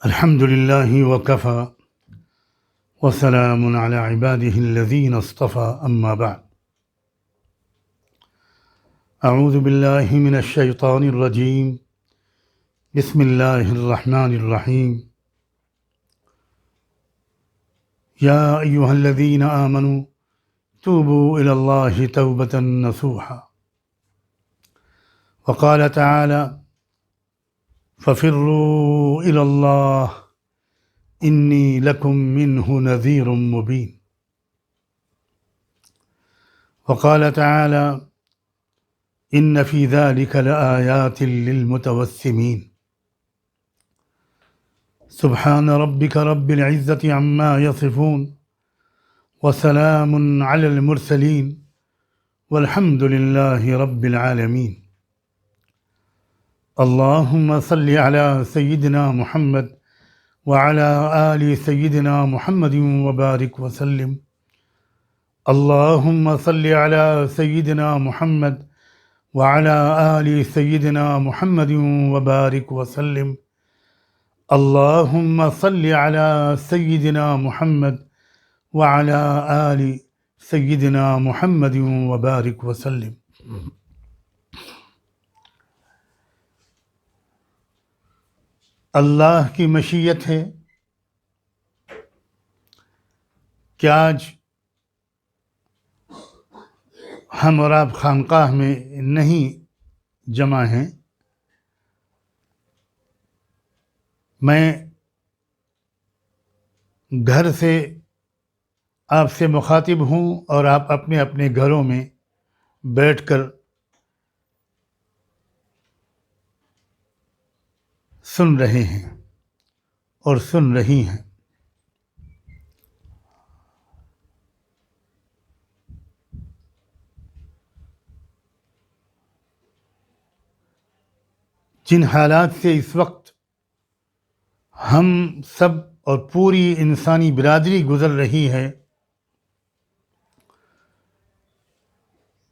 الحمد لله وكفى وسلام على عباده الذين اصطفى أما بعد أعوذ بالله من الشيطان الرجيم بسم الله الرحمن الرحيم يا أيها الذين آمنوا توبوا إلى الله توبة نصوحا وقال تعالى ففروا إلى الله إني لكم منه نذير مبين وقال تعالى إن في ذلك لآيات للمتوسمين سبحان ربك رب العزة عما يصفون وسلام على المرسلين والحمد لله رب العالمين اللهم صل على سيدنا محمد وعلى آل سيدنا محمد وبارك وسلم اللهم صل على سيدنا محمد وعلى آل سيدنا محمد وبارك وسلم اللهم صل على سيدنا محمد وعلى آل سيدنا محمد وبارك وسلم اللہ کی مشیت ہے کہ آج ہم اور آپ خانقاہ میں نہیں جمع ہیں. میں گھر سے آپ سے مخاطب ہوں اور آپ اپنے اپنے گھروں میں بیٹھ کر سن رہے ہیں اور سن رہی ہیں. جن حالات سے اس وقت ہم سب اور پوری انسانی برادری گزر رہی ہے،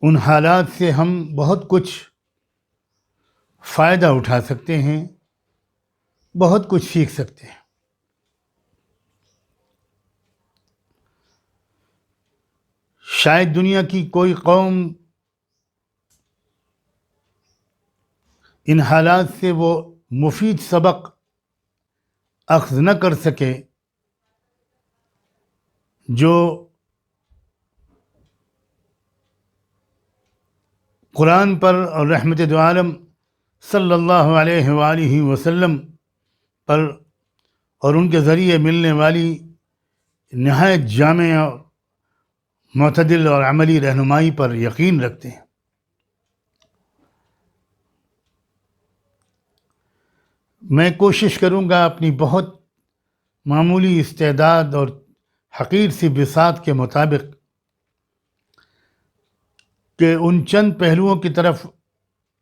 ان حالات سے ہم بہت کچھ فائدہ اٹھا سکتے ہیں، بہت کچھ سیکھ سکتے ہیں. شاید دنیا کی کوئی قوم ان حالات سے وہ مفید سبق اخذ نہ کر سکے جو قرآن پر اور رحمت دو عالم صلی اللہ علیہ وآلہ وسلم پر اور ان کے ذریعے ملنے والی نہایت جامع اور معتدل اور عملی رہنمائی پر یقین رکھتے ہیں. میں کوشش کروں گا اپنی بہت معمولی استعداد اور حقیر سی بساط کے مطابق کہ ان چند پہلوؤں کی طرف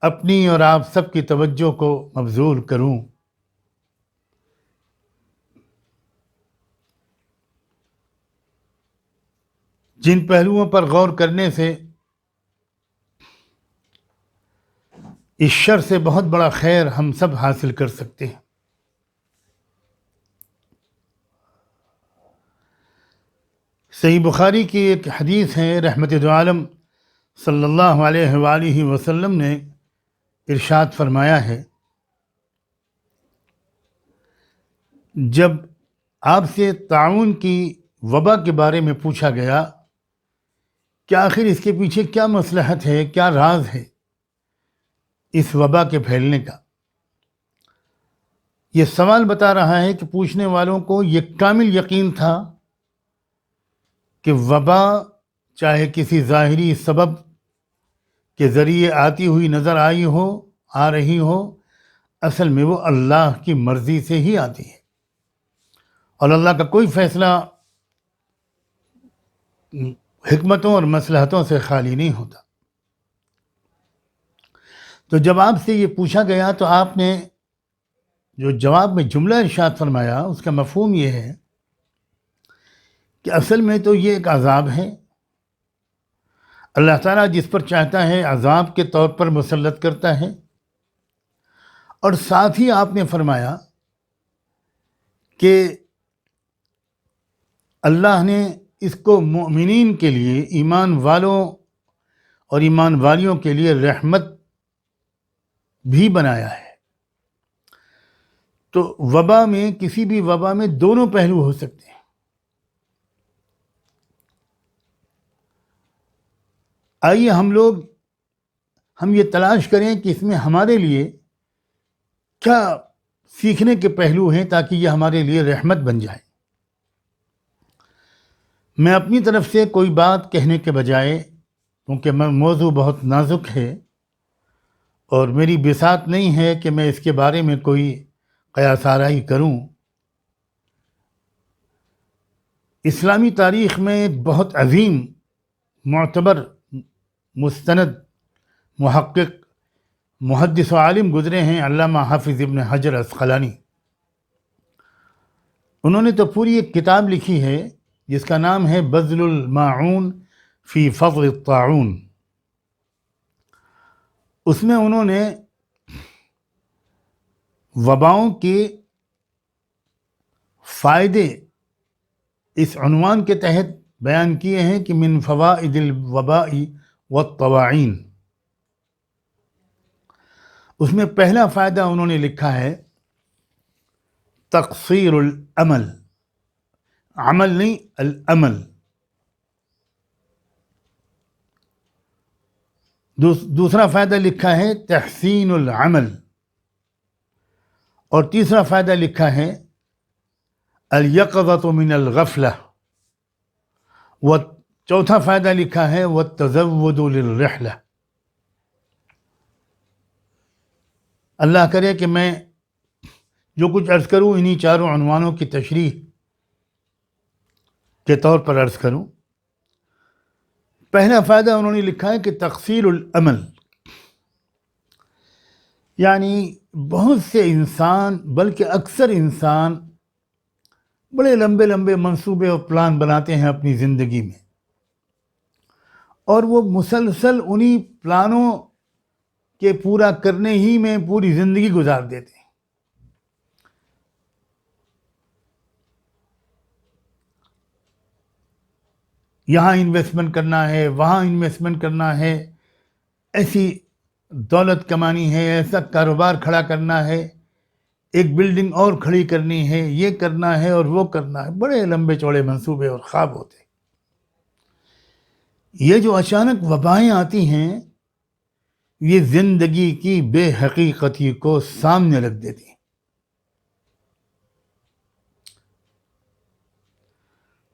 اپنی اور آپ سب کی توجہ کو مبذول کروں جن پہلوؤں پر غور کرنے سے اس شر سے بہت بڑا خیر ہم سب حاصل کر سکتے ہیں. صحیح بخاری کی ایک حدیث ہے، رحمت دو عالم صلی اللہ علیہ وآلہ وسلم نے ارشاد فرمایا ہے، جب آپ سے طاعون کی وبا کے بارے میں پوچھا گیا کہ آخر اس کے پیچھے کیا مصلحت ہے، کیا راز ہے اس وبا کے پھیلنے کا، یہ سوال بتا رہا ہے کہ پوچھنے والوں کو یہ کامل یقین تھا کہ وبا چاہے کسی ظاہری سبب کے ذریعے آتی ہوئی نظر آ رہی ہو، اصل میں وہ اللہ کی مرضی سے ہی آتی ہے اور اللہ کا کوئی فیصلہ حکمتوں اور مصلحتوں سے خالی نہیں ہوتا. تو جب آپ سے یہ پوچھا گیا تو آپ نے جو جواب میں جملہ ارشاد فرمایا اس کا مفہوم یہ ہے کہ اصل میں تو یہ ایک عذاب ہے. اللہ تعالیٰ جس پر چاہتا ہے عذاب کے طور پر مسلط کرتا ہے، اور ساتھ ہی آپ نے فرمایا کہ اللہ نے اس کو مومنین کے لیے، ایمان والوں اور ایمان والیوں کے لیے رحمت بھی بنایا ہے۔ تو وبا میں، کسی بھی وبا میں دونوں پہلو ہو سکتے ہیں۔ آئیے ہم یہ تلاش کریں کہ اس میں ہمارے لیے کیا سیکھنے کے پہلو ہیں تاکہ یہ ہمارے لیے رحمت بن جائے۔ میں اپنی طرف سے کوئی بات کہنے کے بجائے، کیونکہ موضوع بہت نازک ہے اور میری بساط نہیں ہے کہ میں اس کے بارے میں کوئی قیاس آرائی کروں، اسلامی تاریخ میں ایک بہت عظیم، معتبر، مستند محقق، محدث و عالم گزرے ہیں، علامہ حافظ ابن حجر عسقلانی۔ انہوں نے تو پوری ایک کتاب لکھی ہے جس کا نام ہے بذل الماعون فی فضل الطاعون۔ اس میں انہوں نے وباؤں کے فائدے اس عنوان کے تحت بیان کیے ہیں کہ من فوائد الوباء والطواعین۔ اس میں پہلا فائدہ انہوں نے لکھا ہے تقصیر العمل، عمل نہیں، العمل۔ دوسرا فائدہ لکھا ہے تحسین العمل، اور تیسرا فائدہ لکھا ہے الیقظۃ من الغفلہ، و چوتھا فائدہ لکھا ہے والتزود للرحلہ۔ اللہ کرے کہ میں جو کچھ عرض کروں انہی چاروں عنوانوں کی تشریح کے طور پر عرض کروں۔ پہلا فائدہ انہوں نے لکھا ہے کہ تقصیر العمل، یعنی بہت سے انسان، بلکہ اکثر انسان بڑے لمبے لمبے منصوبے اور پلان بناتے ہیں اپنی زندگی میں، اور وہ مسلسل انہی پلانوں کے پورا کرنے ہی میں پوری زندگی گزار دیتے ہیں۔ یہاں انویسٹمنٹ کرنا ہے، وہاں انویسٹمنٹ کرنا ہے، ایسی دولت کمانی ہے، ایسا کاروبار کھڑا کرنا ہے، ایک بلڈنگ اور کھڑی کرنی ہے، یہ کرنا ہے اور وہ کرنا ہے، بڑے لمبے چوڑے منصوبے اور خواب ہوتے ہیں۔ یہ جو اچانک وبائیں آتی ہیں یہ زندگی کی بے حقیقتی کو سامنے رکھ دیتی ہیں۔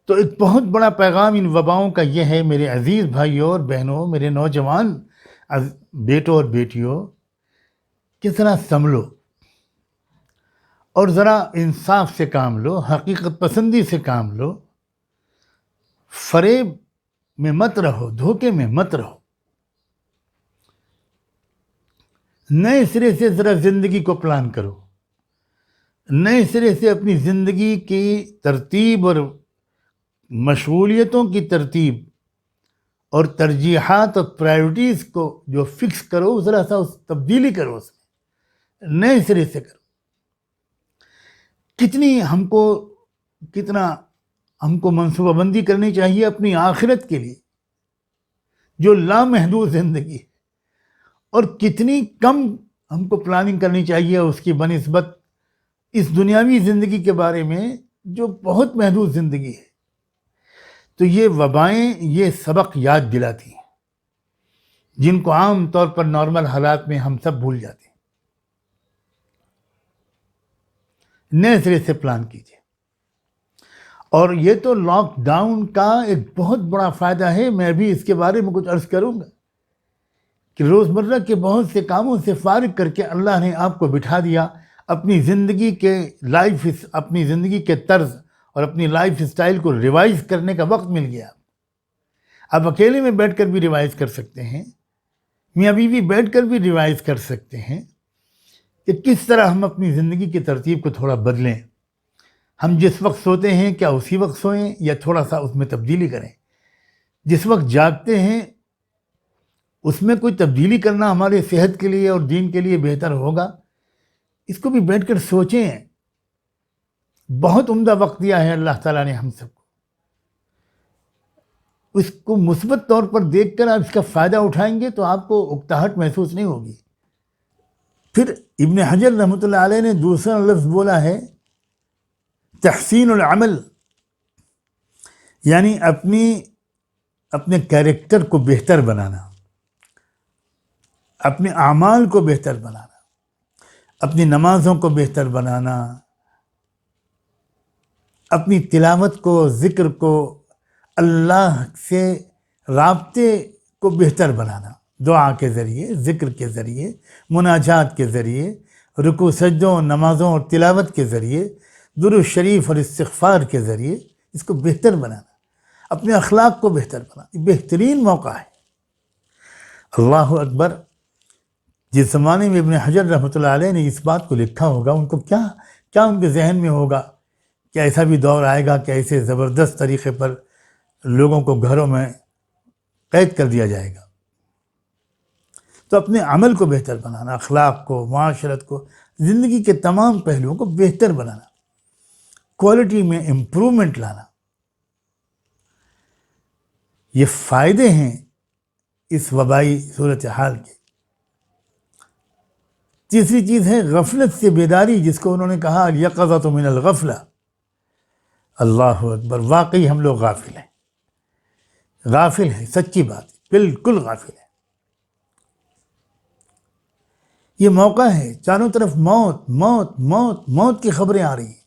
تو ایک بہت بڑا پیغام ان وباؤں کا یہ ہے میرے عزیز بھائیوں اور بہنوں، میرے نوجوان بیٹوں اور بیٹیوں، کہ ذرا سنبھلو اور ذرا انصاف سے کام لو، حقیقت پسندی سے کام لو، فریب میں مت رہو، دھوکے میں مت رہو۔ نئے سرے سے ذرا زندگی کو پلان کرو، نئے سرے سے اپنی زندگی کی ترتیب اور مشغولیتوں کی ترتیب اور ترجیحات اور پرائیورٹیز کو جو فکس کرو، ذرا سا اس تبدیلی کرو، اس میں نئے سرے سے کرو۔ کتنا ہم کو منصوبہ بندی کرنی چاہیے اپنی آخرت کے لیے جو لامحدود زندگی ہے، اور کتنی کم ہم کو پلاننگ کرنی چاہیے اس کی بنسبت اس دنیاوی زندگی کے بارے میں جو بہت محدود زندگی ہے۔ تو یہ وبائیں یہ سبق یاد دلاتی ہیں جن کو عام طور پر نارمل حالات میں ہم سب بھول جاتے ہیں۔ نئے سرے سے پلان کیجیے۔ اور یہ تو لاک ڈاؤن کا ایک بہت بڑا فائدہ ہے، میں بھی اس کے بارے میں کچھ عرض کروں گا کہ روزمرہ کے بہت سے کاموں سے فارغ کر کے اللہ نے آپ کو بٹھا دیا، اپنی زندگی کے اپنی زندگی کے طرز اور اپنی لائف اسٹائل کو ریوائز کرنے کا وقت مل گیا۔ آپ اکیلے میں بیٹھ کر بھی ریوائز کر سکتے ہیں، میاں بیوی بیٹھ کر بھی ریوائز کر سکتے ہیں کہ کس طرح ہم اپنی زندگی کی ترتیب کو تھوڑا بدلیں۔ ہم جس وقت سوتے ہیں کیا اسی وقت سوئیں یا تھوڑا سا اس میں تبدیلی کریں؟ جس وقت جاگتے ہیں اس میں کوئی تبدیلی کرنا ہمارے صحت کے لیے اور دین کے لیے بہتر ہوگا؟ اس کو بھی بیٹھ کر سوچیں، بہت عمدہ وقت دیا ہے اللہ تعالیٰ نے ہم سب کو. اس کو مثبت طور پر دیکھ کر آپ اس کا فائدہ اٹھائیں گے تو آپ کو اکتاہٹ محسوس نہیں ہوگی. پھر ابن حجر رحمۃ اللہ علیہ نے دوسرا لفظ بولا ہے تحسین العمل، یعنی اپنے کیریکٹر کو بہتر بنانا، اپنے اعمال کو بہتر بنانا، اپنی نمازوں کو بہتر بنانا، اپنی تلاوت کو، ذکر کو، اللہ سے رابطے کو بہتر بنانا، دعا کے ذریعے، ذکر کے ذریعے، مناجات کے ذریعے، رکوع سجدوں، نمازوں اور تلاوت کے ذریعے، درود شریف اور استغفار کے ذریعے اس کو بہتر بنانا، اپنے اخلاق کو بہتر بنانا. یہ بہترین موقع ہے. اللہ اکبر. جس زمانے میں ابن حجر رحمۃ اللہ علیہ نے اس بات کو لکھا ہوگا، ان کو کیا ان کے ذہن میں ہوگا کہ ایسا بھی دور آئے گا کہ ایسے زبردست طریقے پر لوگوں کو گھروں میں قید کر دیا جائے گا. تو اپنے عمل کو بہتر بنانا، اخلاق کو، معاشرت کو، زندگی کے تمام پہلوؤں کو بہتر بنانا، کوالٹی میں امپرومنٹ لانا، یہ فائدے ہیں اس وبائی صورتحال کے. تیسری چیز ہے غفلت سے بیداری، جس کو انہوں نے کہا الیقظۃ من الغفلہ. اللہ اکبر. واقعی ہم لوگ غافل ہیں، غافل ہیں، سچی بات ہے، بالکل غافل ہیں. یہ موقع ہے، چاروں طرف موت موت موت موت کی خبریں آ رہی ہیں،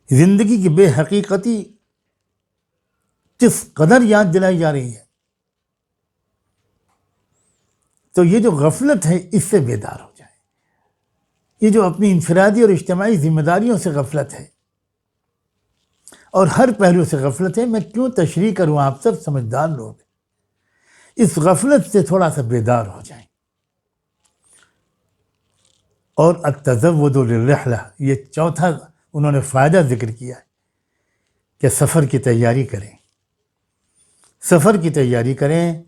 زندگی کی بے حقیقتی کس قدر یاد دلائی جا رہی ہے. تو یہ جو غفلت ہے اس سے بیدار ہو جائیں. یہ جو اپنی انفرادی اور اجتماعی ذمہ داریوں سے غفلت ہے اور ہر پہلو سے غفلت ہے، میں کیوں تشریح کروں، آپ سب سمجھدار لوگ اس غفلت سے تھوڑا سا بیدار ہو جائیں. اور التزود للرحلہ، یہ چوتھا انہوں نے فائدہ ذکر کیا ہے کہ سفر کی تیاری کریں، سفر کی تیاری کریں.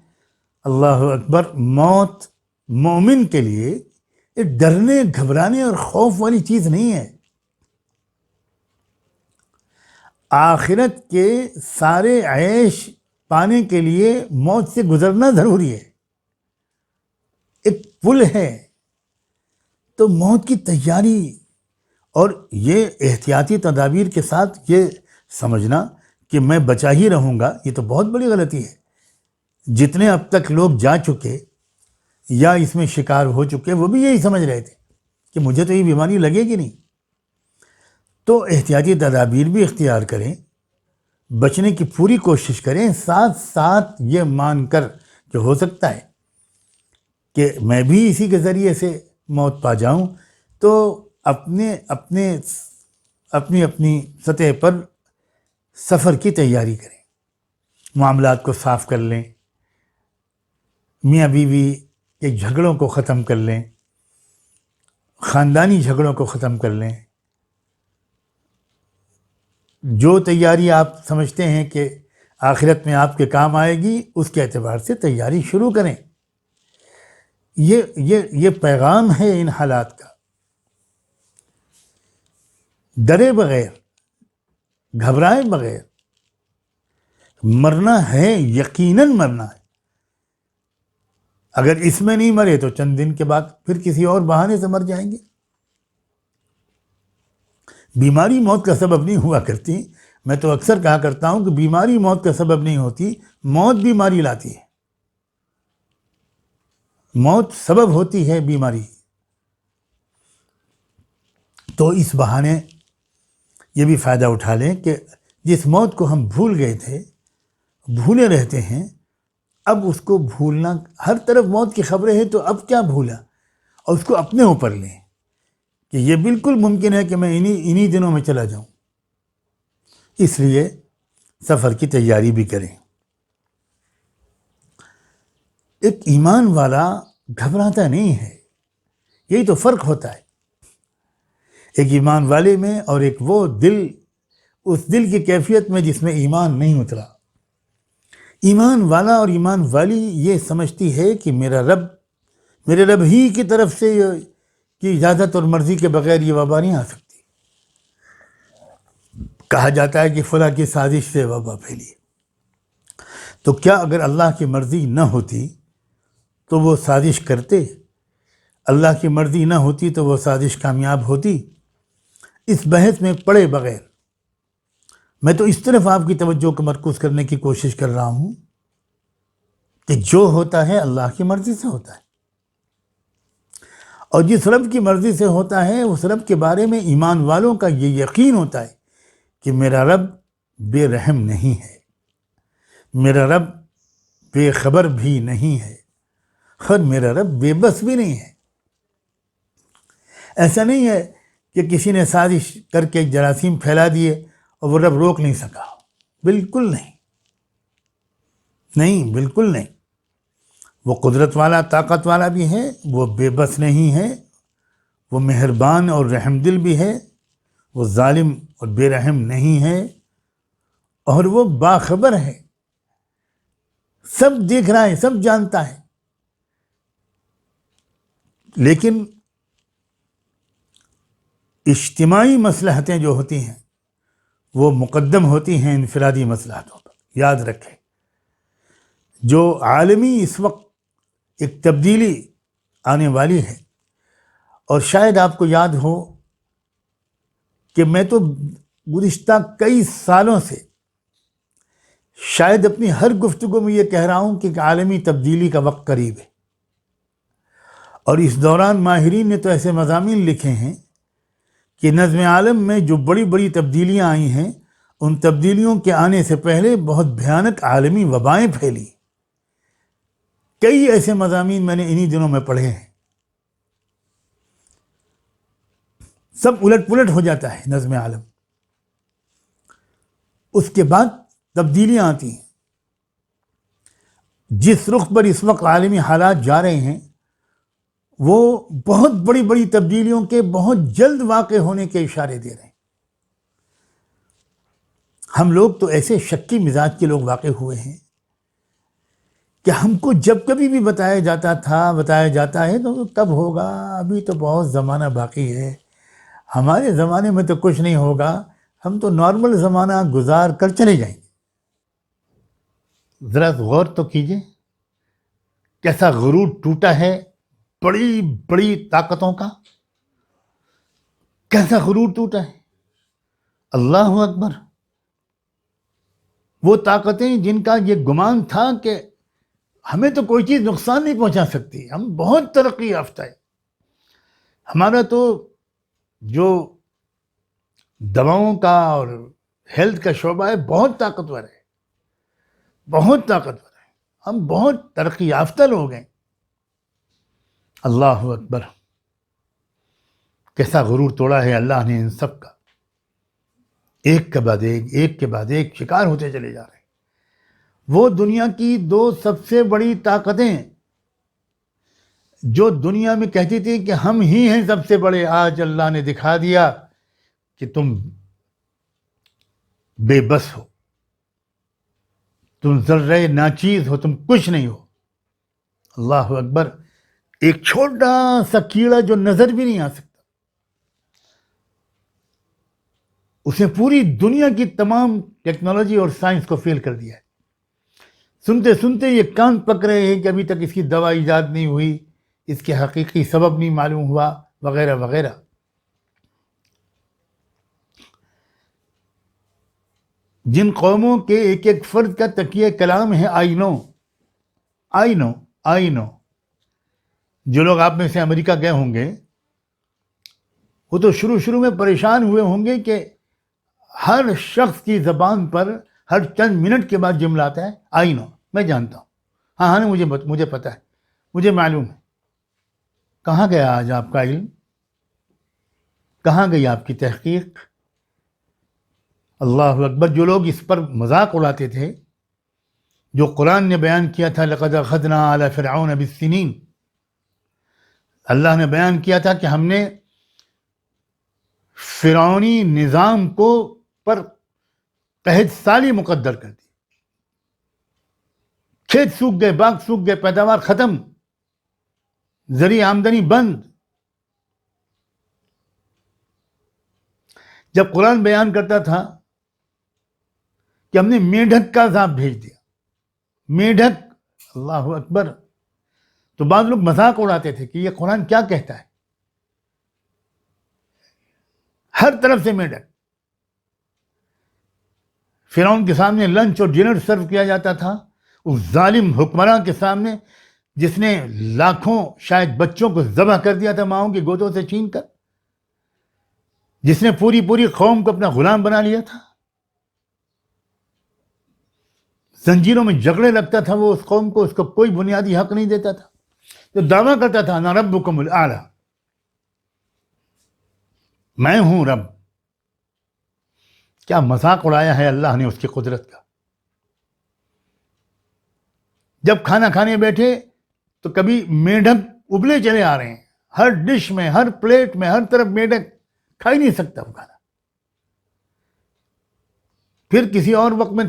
اللہ اکبر. موت مومن کے لیے ایک ڈرنے، گھبرانے اور خوف والی چیز نہیں ہے. آخرت کے سارے عیش پانے کے لیے موت سے گزرنا ضروری ہے، ایک پل ہے. تو موت کی تیاری اور یہ احتیاطی تدابیر کے ساتھ یہ سمجھنا کہ میں بچا ہی رہوں گا، یہ تو بہت بڑی غلطی ہے. جتنے اب تک لوگ جا چکے یا اس میں شکار ہو چکے، وہ بھی یہی سمجھ رہے تھے کہ مجھے تو یہ بیماری لگے گی نہیں. تو احتیاطی تدابیر بھی اختیار کریں، بچنے کی پوری کوشش کریں، ساتھ ساتھ یہ مان کر کہ ہو سکتا ہے کہ میں بھی اسی کے ذریعے سے موت پا جاؤں. تو اپنی سطح پر سفر کی تیاری کریں، معاملات کو صاف کر لیں، میاں بیوی کے جھگڑوں کو ختم کر لیں، خاندانی جھگڑوں کو ختم کر لیں. جو تیاری آپ سمجھتے ہیں کہ آخرت میں آپ کے کام آئے گی، اس کے اعتبار سے تیاری شروع کریں. یہ پیغام ہے ان حالات کا. ڈرے بغیر، گھبرائے بغیر مرنا ہے، یقیناً مرنا ہے. اگر اس میں نہیں مرے تو چند دن کے بعد پھر کسی اور بہانے سے مر جائیں گے. بیماری موت کا سبب نہیں ہوا کرتی. میں تو اکثر کہا کرتا ہوں کہ بیماری موت کا سبب نہیں ہوتی، موت بیماری لاتی ہے. موت سبب ہوتی ہے بیماری. تو اس بہانے یہ بھی فائدہ اٹھا لیں کہ جس موت کو ہم بھول گئے تھے، بھولے رہتے ہیں، اب اس کو بھولنا، ہر طرف موت کی خبریں ہیں تو اب کیا بھولا، اور اس کو اپنے اوپر لیں کہ یہ بالکل ممکن ہے کہ میں انہی دنوں میں چلا جاؤں. اس لیے سفر کی تیاری بھی کریں. ایک ایمان والا گھبراتا نہیں ہے، یہی تو فرق ہوتا ہے ایک ایمان والے میں اور ایک وہ دل، اس دل کی کیفیت میں جس میں ایمان نہیں اترا. ایمان والا اور ایمان والی یہ سمجھتی ہے کہ میرے رب ہی کی طرف سے کی اجازت اور مرضی کے بغیر یہ وبا نہیں آ سکتی. کہا جاتا ہے کہ فلاں کی سازش سے وبا پھیلی، تو کیا اگر اللہ کی مرضی نہ ہوتی تو وہ سازش کرتے؟ اللہ کی مرضی نہ ہوتی تو وہ سازش کامیاب ہوتی؟ اس بحث میں پڑے بغیر میں تو اس طرف آپ کی توجہ کو مرکوز کرنے کی کوشش کر رہا ہوں کہ جو ہوتا ہے اللہ کی مرضی سے ہوتا ہے، اور جس رب کی مرضی سے ہوتا ہے اس رب کے بارے میں ایمان والوں کا یہ یقین ہوتا ہے کہ میرا رب بے رحم نہیں ہے، میرا رب بے خبر بھی نہیں ہے، اور میرا رب بے بس بھی نہیں ہے۔ ایسا نہیں ہے کہ کسی نے سازش کر کے جراثیم پھیلا دیے اور وہ رب روک نہیں سکا، بالکل نہیں، نہیں بالکل نہیں۔ وہ قدرت والا، طاقت والا بھی ہے، وہ بے بس نہیں ہے، وہ مہربان اور رحم دل بھی ہے، وہ ظالم اور بے رحم نہیں ہے، اور وہ باخبر ہے، سب دیکھ رہا ہے، سب جانتا ہے۔ لیکن اجتماعی مصلحتیں جو ہوتی ہیں وہ مقدم ہوتی ہیں انفرادی مصلحتوں پر۔ یاد رکھیں، جو عالمی اس وقت ایک تبدیلی آنے والی ہے، اور شاید آپ کو یاد ہو کہ میں تو گزشتہ کئی سالوں سے شاید اپنی ہر گفتگو میں یہ کہہ رہا ہوں کہ عالمی تبدیلی کا وقت قریب ہے، اور اس دوران ماہرین نے تو ایسے مضامین لکھے ہیں کہ نظم عالم میں جو بڑی بڑی تبدیلیاں آئی ہیں، ان تبدیلیوں کے آنے سے پہلے بہت بھیانک عالمی وبائیں پھیلی۔ کئی ایسے مضامین میں نے انہی دنوں میں پڑھے ہیں۔ سب الٹ پلٹ ہو جاتا ہے نظم عالم، اس کے بعد تبدیلیاں آتی ہیں۔ جس رخ پر اس وقت عالمی حالات جا رہے ہیں وہ بہت بڑی بڑی تبدیلیوں کے بہت جلد واقع ہونے کے اشارے دے رہے ہیں۔ ہم لوگ تو ایسے شکی مزاج کے لوگ واقع ہوئے ہیں کہ ہم کو جب کبھی بھی بتایا جاتا ہے تو کب ہوگا، ابھی تو بہت زمانہ باقی ہے، ہمارے زمانے میں تو کچھ نہیں ہوگا، ہم تو نارمل زمانہ گزار کر چلے جائیں گے۔ ذرا غور تو کیجئے، کیسا غرور ٹوٹا ہے بڑی بڑی طاقتوں کا، کیسا غرور ٹوٹا ہے۔ اللہ اکبر! وہ طاقتیں جن کا یہ گمان تھا کہ ہمیں تو کوئی چیز نقصان نہیں پہنچا سکتی، ہم بہت ترقی یافتہ ہے، ہمارا تو جو دواؤں کا اور ہیلتھ کا شعبہ ہے بہت طاقتور ہے، بہت طاقتور ہے، ہم بہت ترقی یافتہ لوگ ہیں۔ اللہ اکبر! کیسا غرور توڑا ہے اللہ نے ان سب کا، ایک کے بعد ایک، ایک کے بعد ایک شکار ہوتے چلے جا رہے ہیں۔ وہ دنیا کی دو سب سے بڑی طاقتیں جو دنیا میں کہتی تھی کہ ہم ہی ہیں سب سے بڑے، آج اللہ نے دکھا دیا کہ تم بے بس ہو، تم ذرے ناچیز ہو، تم کچھ نہیں ہو۔ اللہ اکبر! ایک چھوٹا سا کیڑا جو نظر بھی نہیں آ سکتا، اسے پوری دنیا کی تمام ٹیکنالوجی اور سائنس کو فیل کر دیا ہے۔ سنتے سنتے یہ کان پک رہے ہیں کہ ابھی تک اس کی دوا ایجاد نہیں ہوئی، اس کے حقیقی سبب نہیں معلوم ہوا، وغیرہ وغیرہ۔ جن قوموں کے ایک ایک فرد کا تکیہ کلام ہے آئی نو، جو لوگ آپ میں سے امریکہ گئے ہوں گے وہ تو شروع میں پریشان ہوئے ہوں گے کہ ہر شخص کی زبان پر ہر چند منٹ کے بعد جملہ آتا ہے آئی نو، میں جانتا ہوں، ہاں مجھے پتا ہے، مجھے معلوم ہے۔ کہاں گیا آج آپ کا علم؟ کہاں گئی آپ کی تحقیق؟ اللہ اکبر! جو لوگ اس پر مذاق اڑاتے تھے، جو قرآن نے بیان کیا تھا لَقَدْ أَخَذْنَا عَلَى فِرْعَوْنَ بِالسِّنِينَ، اللہ نے بیان کیا تھا کہ ہم نے فرعونی نظام کو پر قحط سالی مقدر کر دی، کھیت سوکھ گئے، باغ سوکھ گئے، پیداوار ختم، ذریعہ آمدنی بند۔ جب قرآن بیان کرتا تھا کہ ہم نے میڈک کا عذاب بھیج دیا. میڈک، اللہ اکبر. تو بعض لوگ مذاق اڑاتے تھے کہ یہ قرآن کیا کہتا ہے، ہر طرف سے میڈک. فرعون کے سامنے لنچ اور ڈنر سرو کیا جاتا تھا، اس ظالم حکمراں کے سامنے جس نے لاکھوں شاید بچوں کو ذبح کر دیا تھا ماؤں کی گودوں سے چھین کر، جس نے پوری قوم کو اپنا غلام بنا لیا تھا. زنجیروں میں جگڑے لگتا تھا وہ اس قوم کو، اس کو کوئی بنیادی حق نہیں دیتا تھا. تو دعویٰ کرتا تھا انا ربکم الاعلی، میں ہوں رب. کیا مذاق اڑایا ہے اللہ نے اس کی قدرت کا. جب کھانا کھانے بیٹھے تو کبھی میڈک ابلے چلے آ رہے ہیں، ہر ڈش میں، ہر پلیٹ میں، ہر طرف میڈک، کھا ہی نہیں سکتا وہ کھانا. پھر کسی اور وقت میں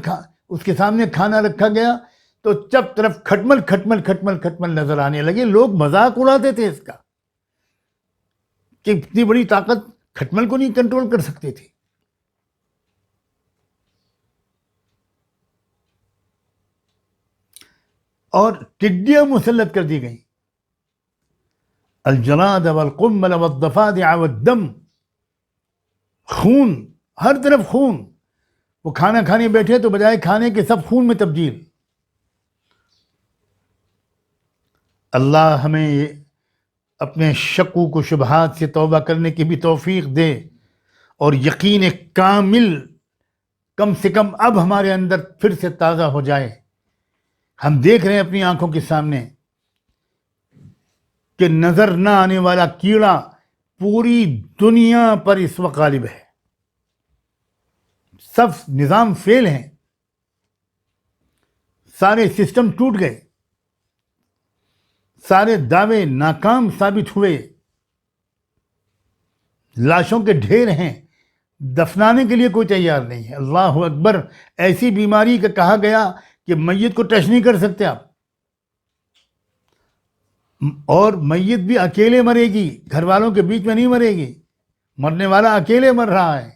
اس کے سامنے کھانا رکھا گیا تو چپ طرف کھٹمل کھٹمل کھٹمل کھٹمل نظر آنے لگے. لوگ مذاق اڑاتے تھے اس کا کہ اتنی بڑی طاقت کھٹمل کو نہیں کنٹرول کر سکتی تھی. اور ٹڈیاں مسلط کر دی گئیں، الجراد والقمل والضفادع والدم، خون، ہر طرف خون. وہ کھانا کھانے بیٹھے تو بجائے کھانے کے سب خون میں تبدیل. اللہ ہمیں اپنے شکوک و شبہات سے توبہ کرنے کی بھی توفیق دے، اور یقین کامل کم سے کم اب ہمارے اندر پھر سے تازہ ہو جائے. ہم دیکھ رہے ہیں اپنی آنکھوں کے سامنے کہ نظر نہ آنے والا کیڑا پوری دنیا پر اس وقت غالب ہے. سب نظام فیل ہیں، سارے سسٹم ٹوٹ گئے، سارے دعوے ناکام ثابت ہوئے. لاشوں کے ڈھیر ہیں، دفنانے کے لیے کوئی تیار نہیں ہے. اللہ اکبر. ایسی بیماری کا کہا گیا کہ میت کو ٹچ نہیں کر سکتے آپ، اور میت بھی اکیلے مرے گی، گھر والوں کے بیچ میں نہیں مرے گی. مرنے والا اکیلے مر رہا ہے.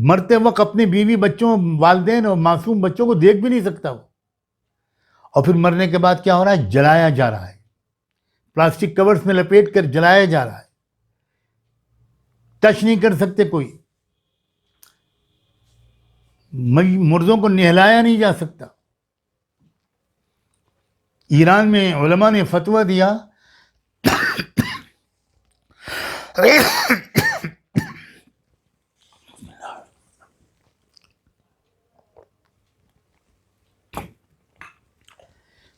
مرتے وقت اپنے بیوی بچوں، والدین اور معصوم بچوں کو دیکھ بھی نہیں سکتا وہ. اور پھر مرنے کے بعد کیا ہو رہا ہے؟ جلایا جا رہا ہے، پلاسٹک کورز میں لپیٹ کر جلایا جا رہا ہے. ٹچ نہیں کر سکتے کوئی، مردوں کو نہلایا نہیں جا سکتا. ایران میں علماء نے فتویٰ دیا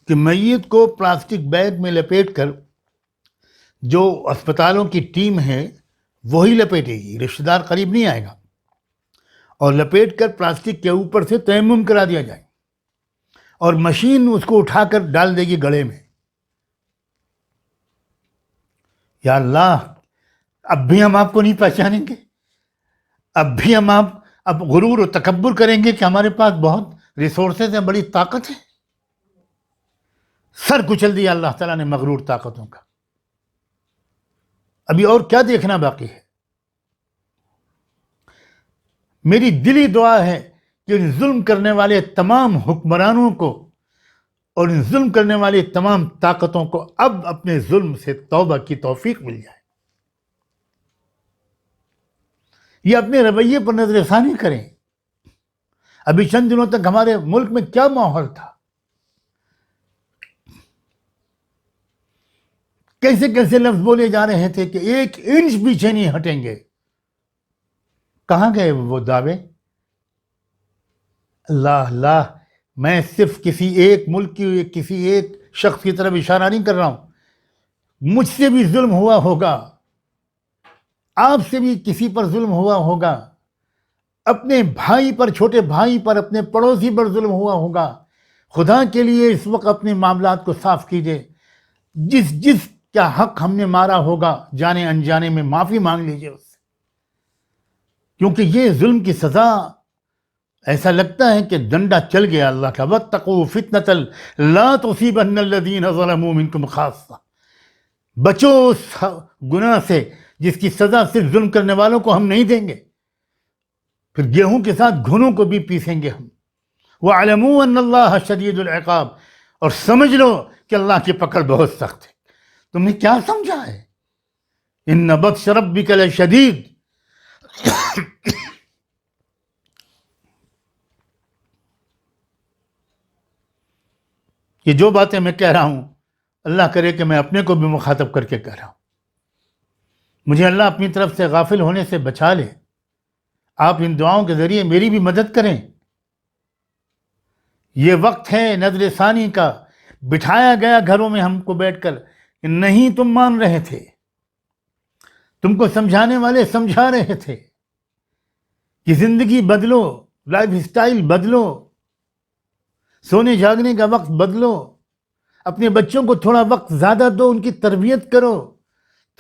کہ میت کو پلاسٹک بیگ میں لپیٹ کر، جو اسپتالوں کی ٹیم ہے وہی لپیٹے گی، رشتہ دار قریب نہیں آئے گا، اور لپیٹ کر پلاسٹک کے اوپر سے تیمم کرا دیا جائے، اور مشین اس کو اٹھا کر ڈال دے گی گڑے میں. یا اللہ، اب بھی ہم آپ کو نہیں پہچانیں گے؟ اب بھی ہم اب غرور و تکبر کریں گے کہ ہمارے پاس بہت ریسورسز ہیں، بڑی طاقت ہے؟ سر کچل دیا اللہ تعالیٰ نے مغرور طاقتوں کا. ابھی اور کیا دیکھنا باقی ہے؟ میری دلی دعا ہے کہ ان ظلم کرنے والے تمام حکمرانوں کو اور ان ظلم کرنے والے تمام طاقتوں کو اب اپنے ظلم سے توبہ کی توفیق مل جائے. یہ اپنے رویے پر نظر ثانی کریں. ابھی چند دنوں تک ہمارے ملک میں کیا ماحول تھا، کیسے کیسے لفظ بولے جا رہے تھے کہ 1 انچ پیچھے نہیں ہٹیں گے. کہاں گئے وہ دعوے؟ اللہ اللہ، میں صرف کسی ایک ملک کی، کسی ایک شخص کی طرف اشارہ نہیں کر رہا ہوں. مجھ سے بھی ظلم ہوا ہوگا، آپ سے بھی کسی پر ظلم ہوا ہوگا، اپنے بھائی پر، چھوٹے بھائی پر، اپنے پڑوسی پر ظلم ہوا ہوگا. خدا کے لیے اس وقت اپنے معاملات کو صاف کیجئے. جس کا حق ہم نے مارا ہوگا جانے انجانے میں، معافی مانگ لیجئے اس سے، کیونکہ یہ ظلم کی سزا ایسا لگتا ہے کہ ڈنڈا چل گیا اللہ کا. وَاتَّقُوا فِتْنَةً لَا تُصِيبَنَّ الَّذِينَ ظَلَمُوا مِنْكُمْ خَاصَّةً. بچو اس گناہ سے جس کی سزا صرف ظلم کرنے والوں کو ہم نہیں دیں گے. پھر گیہوں کے ساتھ گھنوں کو بھی پیسیں گے ہم. وَاعْلَمُوا أَنَّ اللَّهَ شَدِيدُ الْعِقَابِ، اور سمجھ لو کہ اللہ کی پکڑ بہت سخت ہے. تم نے کیا سمجھا ہے؟ إِنَّ بَطْشَ رَبِّكَ لَشَدِيدٌ. یہ جو باتیں میں کہہ رہا ہوں، اللہ کرے کہ میں اپنے کو بھی مخاطب کر کے کہہ رہا ہوں. مجھے اللہ اپنی طرف سے غافل ہونے سے بچا لے. آپ ان دعاؤں کے ذریعے میری بھی مدد کریں. یہ وقت ہے نظر ثانی کا. بٹھایا گیا گھروں میں ہم کو بیٹھ کر کہ نہیں تم مان رہے تھے، تم کو سمجھانے والے سمجھا رہے تھے کہ زندگی بدلو، لائف سٹائل بدلو، سونے جاگنے کا وقت بدلو، اپنے بچوں کو تھوڑا وقت زیادہ دو، ان کی تربیت کرو،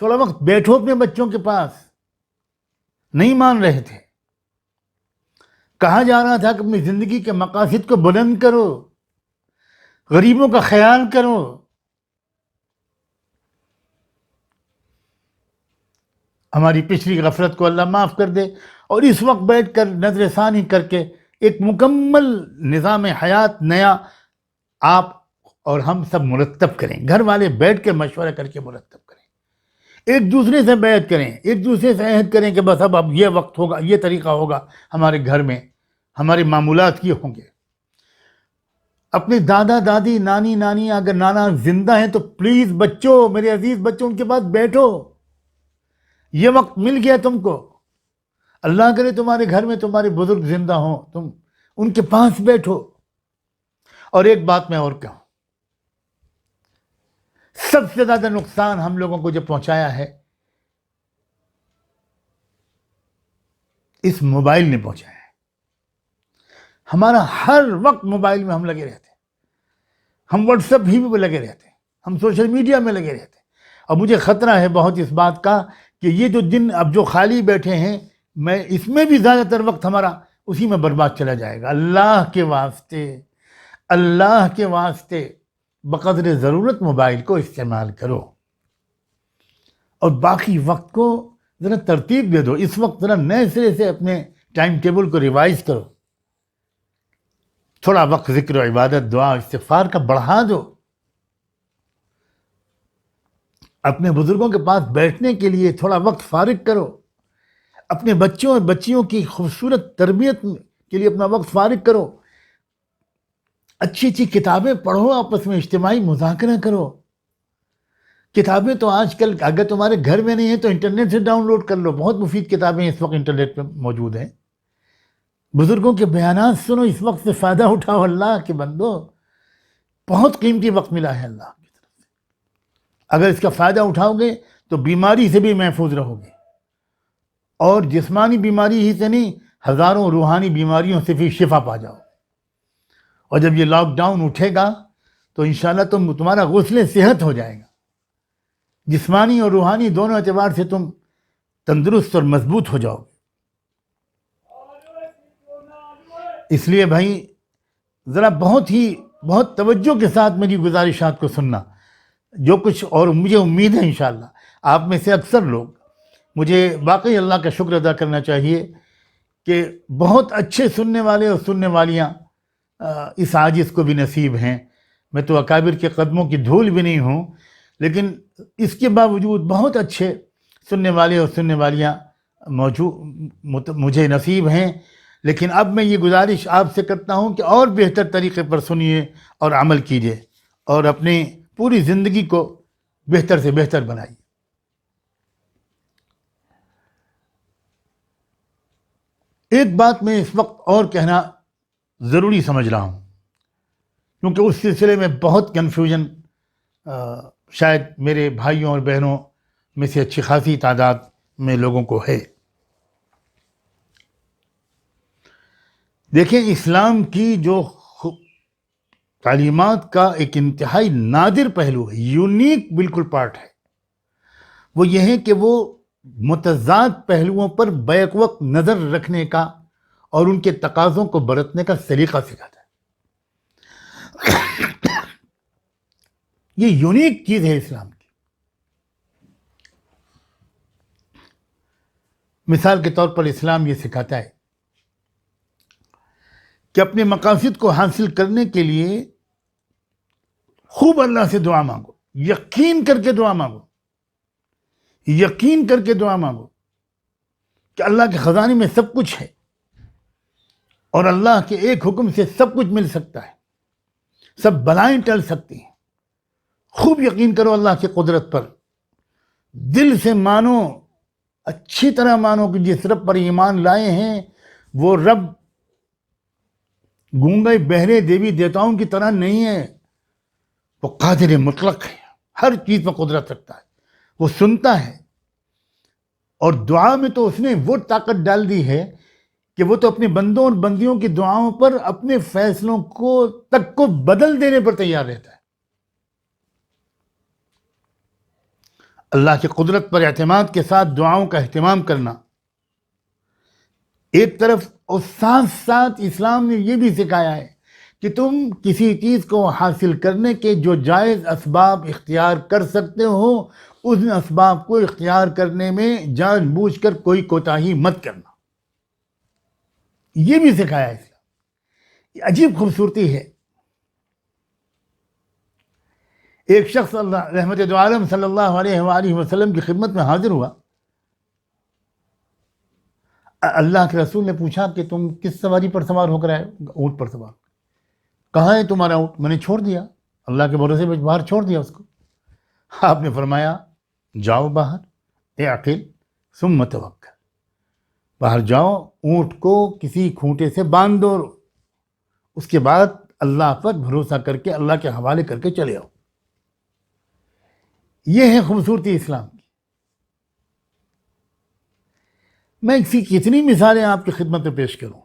تھوڑا وقت بیٹھو اپنے بچوں کے پاس. نہیں مان رہے تھے. کہا جا رہا تھا کہ اپنی زندگی کے مقاصد کو بلند کرو، غریبوں کا خیال کرو. ہماری پچھلی غفلت کو اللہ معاف کر دے، اور اس وقت بیٹھ کر نظر ثانی کر کے ایک مکمل نظام حیات نیا آپ اور ہم سب مرتب کریں. گھر والے بیٹھ کے مشورہ کر کے مرتب کریں، ایک دوسرے سے بیعت کریں، ایک دوسرے سے عہد کریں کہ بس اب یہ وقت ہوگا، یہ طریقہ ہوگا، ہمارے گھر میں ہمارے معمولات یہ ہوں گے. اپنے دادا دادی نانی اگر نانا زندہ ہیں تو پلیز بچوں، میرے عزیز بچوں، ان کے پاس بیٹھو. یہ وقت مل گیا تم کو. اللہ کرے تمہارے گھر میں تمہارے بزرگ زندہ ہوں، تم ان کے پاس بیٹھو. اور ایک بات میں اور کہوں، سب سے زیادہ نقصان ہم لوگوں کو جو پہنچایا ہے اس موبائل نے پہنچایا ہے. ہمارا ہر وقت موبائل میں ہم لگے رہتے ہیں، ہم واٹس ایپ بھی لگے رہتے ہیں، ہم سوشل میڈیا میں لگے رہتے ہیں. اور مجھے خطرہ ہے بہت اس بات کا کہ یہ جو دن اب جو خالی بیٹھے ہیں، میں اس میں بھی زیادہ تر وقت ہمارا اسی میں برباد چلا جائے گا. اللہ کے واسطے بقدر ضرورت موبائل کو استعمال کرو، اور باقی وقت کو ذرا ترتیب دے دو. اس وقت ذرا نئے سرے سے اپنے ٹائم ٹیبل کو ریوائز کرو. تھوڑا وقت ذکر و عبادت، دعا، استغفار کا بڑھا دو. اپنے بزرگوں کے پاس بیٹھنے کے لیے تھوڑا وقت فارغ کرو. اپنے بچوں اور بچیوں کی خوبصورت تربیت کے لیے اپنا وقت فارغ کرو. اچھی اچھی کتابیں پڑھو، آپس میں اجتماعی مذاکرہ کرو. کتابیں تو آج کل اگر تمہارے گھر میں نہیں ہیں تو انٹرنیٹ سے ڈاؤن لوڈ کر لو. بہت مفید کتابیں اس وقت انٹرنیٹ پہ موجود ہیں. بزرگوں کے بیانات سنو، اس وقت سے فائدہ اٹھاؤ. اللہ کے بندو، بہت قیمتی وقت ملا ہے اللہ کی طرف سے. اگر اس کا فائدہ اٹھاؤ گے تو بیماری سے بھی محفوظ رہو گے، اور جسمانی بیماری ہی سے نہیں، ہزاروں روحانی بیماریوں سے بھی شفا پا جاؤ. اور جب یہ لاک ڈاؤن اٹھے گا تو انشاءاللہ تمہارا غسل صحت ہو جائے گا. جسمانی اور روحانی دونوں اعتبار سے تم تندرست اور مضبوط ہو جاؤ گے. اس لیے بھائی ذرا بہت توجہ کے ساتھ میری گزارشات کو سننا. جو کچھ، اور مجھے امید ہے انشاءاللہ آپ میں سے اکثر لوگ، مجھے واقعی اللہ کا شکر ادا کرنا چاہیے کہ بہت اچھے سننے والے اور سننے والیاں اس عاجز کو بھی نصیب ہیں. میں تو اکابر کے قدموں کی دھول بھی نہیں ہوں، لیکن اس کے باوجود بہت اچھے سننے والے اور سننے والیاں مجھے نصیب ہیں. لیکن اب میں یہ گزارش آپ سے کرتا ہوں کہ اور بہتر طریقے پر سنیے اور عمل کیجیے، اور اپنی پوری زندگی کو بہتر سے بہتر بنائیے. ایک بات میں اس وقت اور کہنا ضروری سمجھ رہا ہوں، کیونکہ اس سلسلے میں بہت کنفیوژن شاید میرے بھائیوں اور بہنوں میں سے اچھی خاصی تعداد میں لوگوں کو ہے. دیکھیں، اسلام کی جو تعلیمات کا ایک انتہائی نادر پہلو ہے، یونیک بالکل پارٹ ہے، وہ یہ ہے کہ وہ متضاد پہلوؤں پر بیک وقت نظر رکھنے کا اور ان کے تقاضوں کو برتنے کا سلیقہ سکھاتا ہے. یہ یونیک چیز ہے اسلام کی. مثال کے طور پر اسلام یہ سکھاتا ہے کہ اپنے مقاصد کو حاصل کرنے کے لیے خوب اللہ سے دعا مانگو، یقین کر کے دعا مانگو، یقین کر کے دعا مانگو کہ اللہ کے خزانے میں سب کچھ ہے اور اللہ کے ایک حکم سے سب کچھ مل سکتا ہے، سب بلائیں ٹل سکتی ہیں۔ خوب یقین کرو اللہ کی قدرت پر، دل سے مانو، اچھی طرح مانو کہ جس رب پر ایمان لائے ہیں وہ رب گونگے بہرے دیوی دیوتاؤں کی طرح نہیں ہے، وہ قادر مطلق ہے، ہر چیز پر قدرت رکھتا ہے، وہ سنتا ہے، اور دعا میں تو اس نے وہ طاقت ڈال دی ہے کہ وہ تو اپنے بندوں اور بندیوں کی دعاؤں پر اپنے فیصلوں کو بدل دینے پر تیار رہتا ہے۔ اللہ کی قدرت پر اعتماد کے ساتھ دعاؤں کا اہتمام کرنا ایک طرف، اور ساتھ ساتھ اسلام نے یہ بھی سکھایا ہے کہ تم کسی چیز کو حاصل کرنے کے جو جائز اسباب اختیار کر سکتے ہو، اس اسباب کو اختیار کرنے میں جان بوجھ کر کوئی کوتاہی مت کرنا، یہ بھی سکھایا ہے اسلام۔ یہ عجیب خوبصورتی ہے۔ ایک شخص اللہ رحمت دو عالم صلی اللہ علیہ وآلہ وسلم کی خدمت میں حاضر ہوا۔ اللہ کے رسول نے پوچھا کہ تم کس سواری پر سوار ہو کر آئے؟ اونٹ پر سوار۔ کہاں ہے تمہارا اونٹ؟ میں نے چھوڑ دیا، اللہ کے بھروسے میں باہر چھوڑ دیا اس کو۔ آپ نے فرمایا جاؤ باہر، اعقل ثم توکل، باہر جاؤ، اونٹ کو کسی کھوٹے سے باندھ دو، اس کے بعد اللہ پر بھروسہ کر کے اللہ کے حوالے کر کے چلے آؤ۔ یہ ہے خوبصورتی اسلام کی۔ میں کتنی مثالیں آپ کی خدمت میں پیش کروں،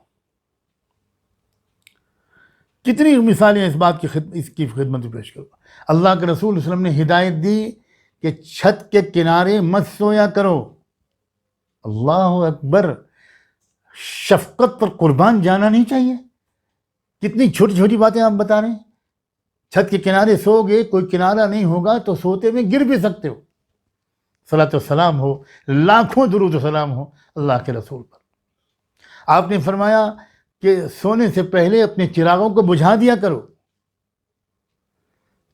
کتنی مثالیں اس بات اس کی خدمت میں پیش کروں۔ اللہ کے رسول صلی اللہ علیہ وسلم نے ہدایت دی کہ چھت کے کنارے مت سویا کرو۔ اللہ اکبر، شفقت پر قربان جانا نہیں چاہیے۔ کتنی چھوٹی چھوٹی باتیں آپ بتا رہے ہیں۔ چھت کے کنارے سو گے، کوئی کنارہ نہیں ہوگا تو سوتے میں گر بھی سکتے ہو۔ صلاۃ والسلام ہو، لاکھوں درود و سلام ہو اللہ کے رسول پر۔ آپ نے فرمایا کہ سونے سے پہلے اپنے چراغوں کو بجھا دیا کرو،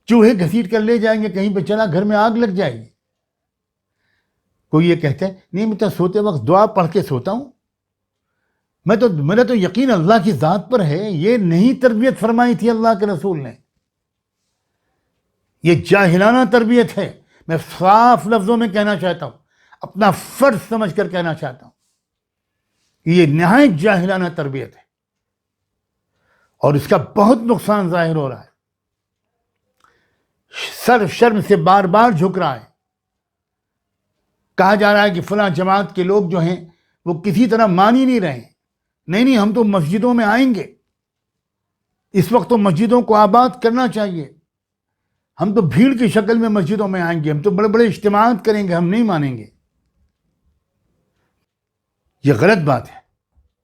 چوہے گھسیٹ کر لے جائیں گے، کہیں پہ چلا گھر میں آگ لگ جائے گی۔ کوئی یہ کہتے ہیں نہیں میں تو سوتے وقت دعا پڑھ کے سوتا ہوں، میرا تو یقین اللہ کی ذات پر ہے۔ یہ نہیں تربیت فرمائی تھی اللہ کے رسول نے، یہ جاہلانہ تربیت ہے۔ میں صاف لفظوں میں کہنا چاہتا ہوں، اپنا فرض سمجھ کر کہنا چاہتا ہوں، یہ نہایت جاہلانہ تربیت ہے، اور اس کا بہت نقصان ظاہر ہو رہا ہے۔ سر شرم سے بار بار جھک رہا ہے۔ کہا جا رہا ہے کہ فلاں جماعت کے لوگ جو ہیں وہ کسی طرح مان ہی نہیں رہے ہیں۔ نہیں ہم تو مسجدوں میں آئیں گے، اس وقت تو مسجدوں کو آباد کرنا چاہیے، ہم تو بھیڑ کی شکل میں مسجدوں میں آئیں گے، ہم تو بڑے بڑے اجتماعات کریں گے، ہم نہیں مانیں گے۔ یہ غلط بات ہے،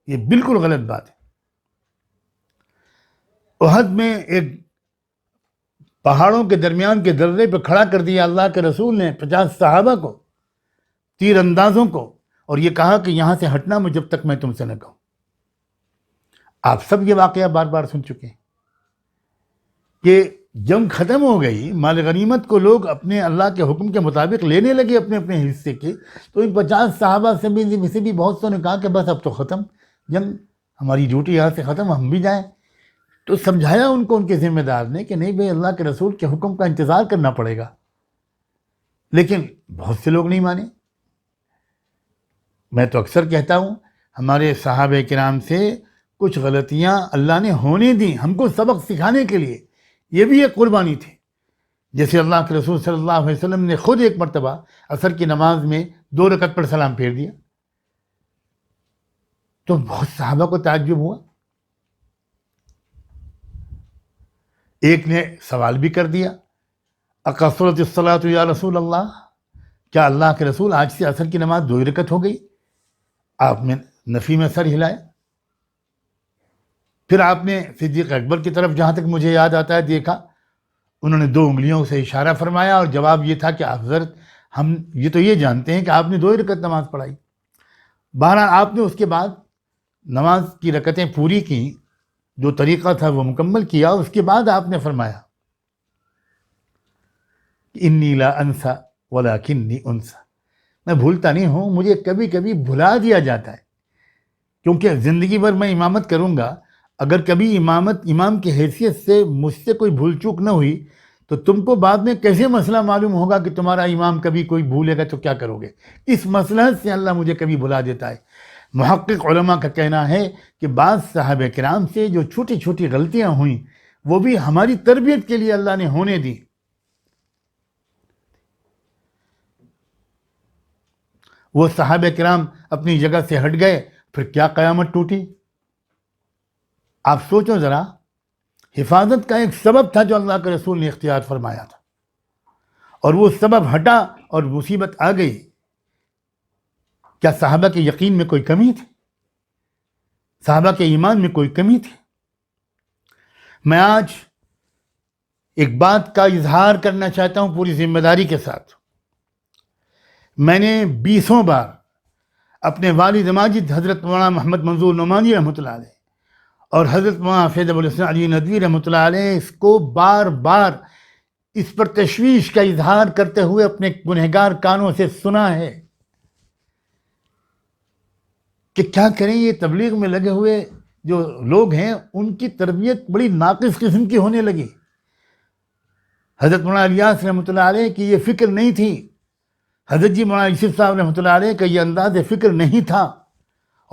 یہ بالکل غلط بات ہے۔ احد میں ایک پہاڑوں کے درمیان کے درے پہ کھڑا کر دیا اللہ کے رسول نے 50 صحابہ کو، تیر اندازوں کو، اور یہ کہا کہ یہاں سے ہٹنا میں جب تک میں تم سے نہ کہوں۔ آپ سب یہ واقعہ بار بار سن چکے ہیں کہ جنگ ختم ہو گئی، مال غنیمت کو لوگ اپنے اللہ کے حکم کے مطابق لینے لگے اپنے اپنے حصے کے، تو ان 50 صحابہ سے بھی بہت سو نے کہا کہ بس اب تو ختم جنگ، ہماری ڈیوٹی یہاں سے ختم، ہم بھی جائیں۔ تو سمجھایا ان کو ان کے ذمہ دار نے کہ نہیں بھائی، اللہ کے رسول کے حکم کا انتظار کرنا پڑے گا، لیکن بہت سے لوگ نہیں مانے۔ میں تو اکثر کہتا ہوں ہمارے صحابہ کرام سے کچھ غلطیاں اللہ نے ہونے دیں ہم کو سبق سکھانے کے لیے، یہ بھی ایک قربانی تھی۔ جیسے اللہ کے رسول صلی اللہ علیہ وسلم نے خود ایک مرتبہ عصر کی نماز میں 2 رکعت پر سلام پھیر دیا، تو بہت صحابہ کو تعجب ہوا۔ ایک نے سوال بھی کر دیا، اقصرت الصلاۃ یا رسول اللہ، کیا اللہ کے رسول آج سے عصر کی نماز 2 رکعت ہو گئی؟ آپ نے نفی میں سر ہلایا۔ پھر آپ نے صدیق اکبر کی طرف جہاں تک مجھے یاد آتا ہے دیکھا، انہوں نے 2 انگلیوں سے اشارہ فرمایا، اور جواب یہ تھا کہ حضرت ہم یہ تو یہ جانتے ہیں کہ آپ نے 2 رکعت نماز پڑھائی۔ بہرحال آپ نے اس کے بعد نماز کی رکعتیں پوری کیں، جو طریقہ تھا وہ مکمل کیا. اس کے بعد آپ نے فرمایا انی لا انسا ولکنی انسا، میں بھولتا نہیں ہوں، مجھے کبھی کبھی بھلا دیا جاتا ہے. کیونکہ زندگی بھر میں امامت کروں گا، اگر کبھی امام کی حیثیت سے مجھ سے کوئی بھول چوک نہ ہوئی تو تم کو بعد میں کیسے مسئلہ معلوم ہوگا کہ تمہارا امام کبھی کوئی بھولے گا تو کیا کرو گے؟ اس مصلحت سے اللہ مجھے کبھی بھلا دیتا ہے. محقق علماء کا کہنا ہے کہ بعض صحابہ کرام سے جو چھوٹی چھوٹی غلطیاں ہوئیں وہ بھی ہماری تربیت کے لیے اللہ نے ہونے دی. وہ صحابہ کرام اپنی جگہ سے ہٹ گئے، پھر کیا قیامت ٹوٹی. آپ سوچو ذرا، حفاظت کا ایک سبب تھا جو اللہ کے رسول نے اختیار فرمایا تھا، اور وہ سبب ہٹا اور مصیبت آ گئی. کیا صحابہ کے یقین میں کوئی کمی تھی؟ صحابہ کے ایمان میں کوئی کمی تھی؟ میں آج ایک بات کا اظہار کرنا چاہتا ہوں پوری ذمہ داری کے ساتھ. میں نے 20 بار اپنے والد ماجد حضرت مولانا محمد منظور نعمانی رحمۃ اللہ علیہ اور حضرت مولانا فیض ابو الحسن علی ندوی رحمۃ اللہ علیہ اس کو بار بار اس پر تشویش کا اظہار کرتے ہوئے اپنے گنہگار کانوں سے سنا ہے کہ کیا کریں، یہ تبلیغ میں لگے ہوئے جو لوگ ہیں ان کی تربیت بڑی ناقص قسم کی ہونے لگی. حضرت مولانا الیاس رحمۃ اللہ علیہ کی یہ فکر نہیں تھی، حضرت جی مولانا یوسف صاحب رحمۃ اللہ علیہ کا یہ انداز فکر نہیں تھا،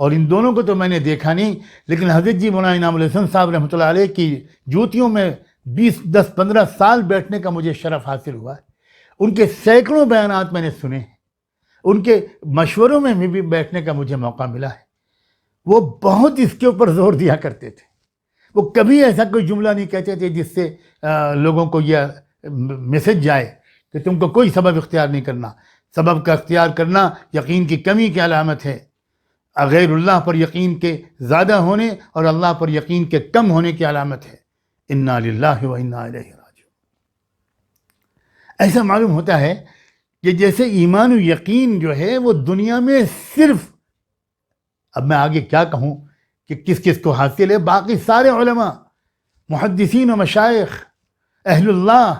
اور ان دونوں کو تو میں نے دیکھا نہیں، لیکن حضرت جی مولانا انعام الحسن صاحب رحمۃ اللہ علیہ کی جوتیوں میں 10-15 سال بیٹھنے کا مجھے شرف حاصل ہوا ہے. ان کے سینکڑوں بیانات میں نے سنے ہیں، ان کے مشوروں میں بھی بیٹھنے کا مجھے موقع ملا ہے. وہ بہت اس کے اوپر زور دیا کرتے تھے. وہ کبھی ایسا کوئی جملہ نہیں کہتے تھے جس سے لوگوں کو یہ میسج جائے کہ تم کو کوئی سبب اختیار نہیں کرنا. سبب کا اختیار کرنا یقین کی کمی کی علامت ہے، غیر اللہ پر یقین کے زیادہ ہونے اور اللہ پر یقین کے کم ہونے کی علامت ہے. انا للہ و انا الیہ راجعون. ایسا معلوم ہوتا ہے کہ جیسے ایمان و یقین جو ہے وہ دنیا میں صرف، اب میں آگے کیا کہوں کہ کس کس کو حاصل ہے، باقی سارے علماء، محدثین و مشائخ، اہل اللہ،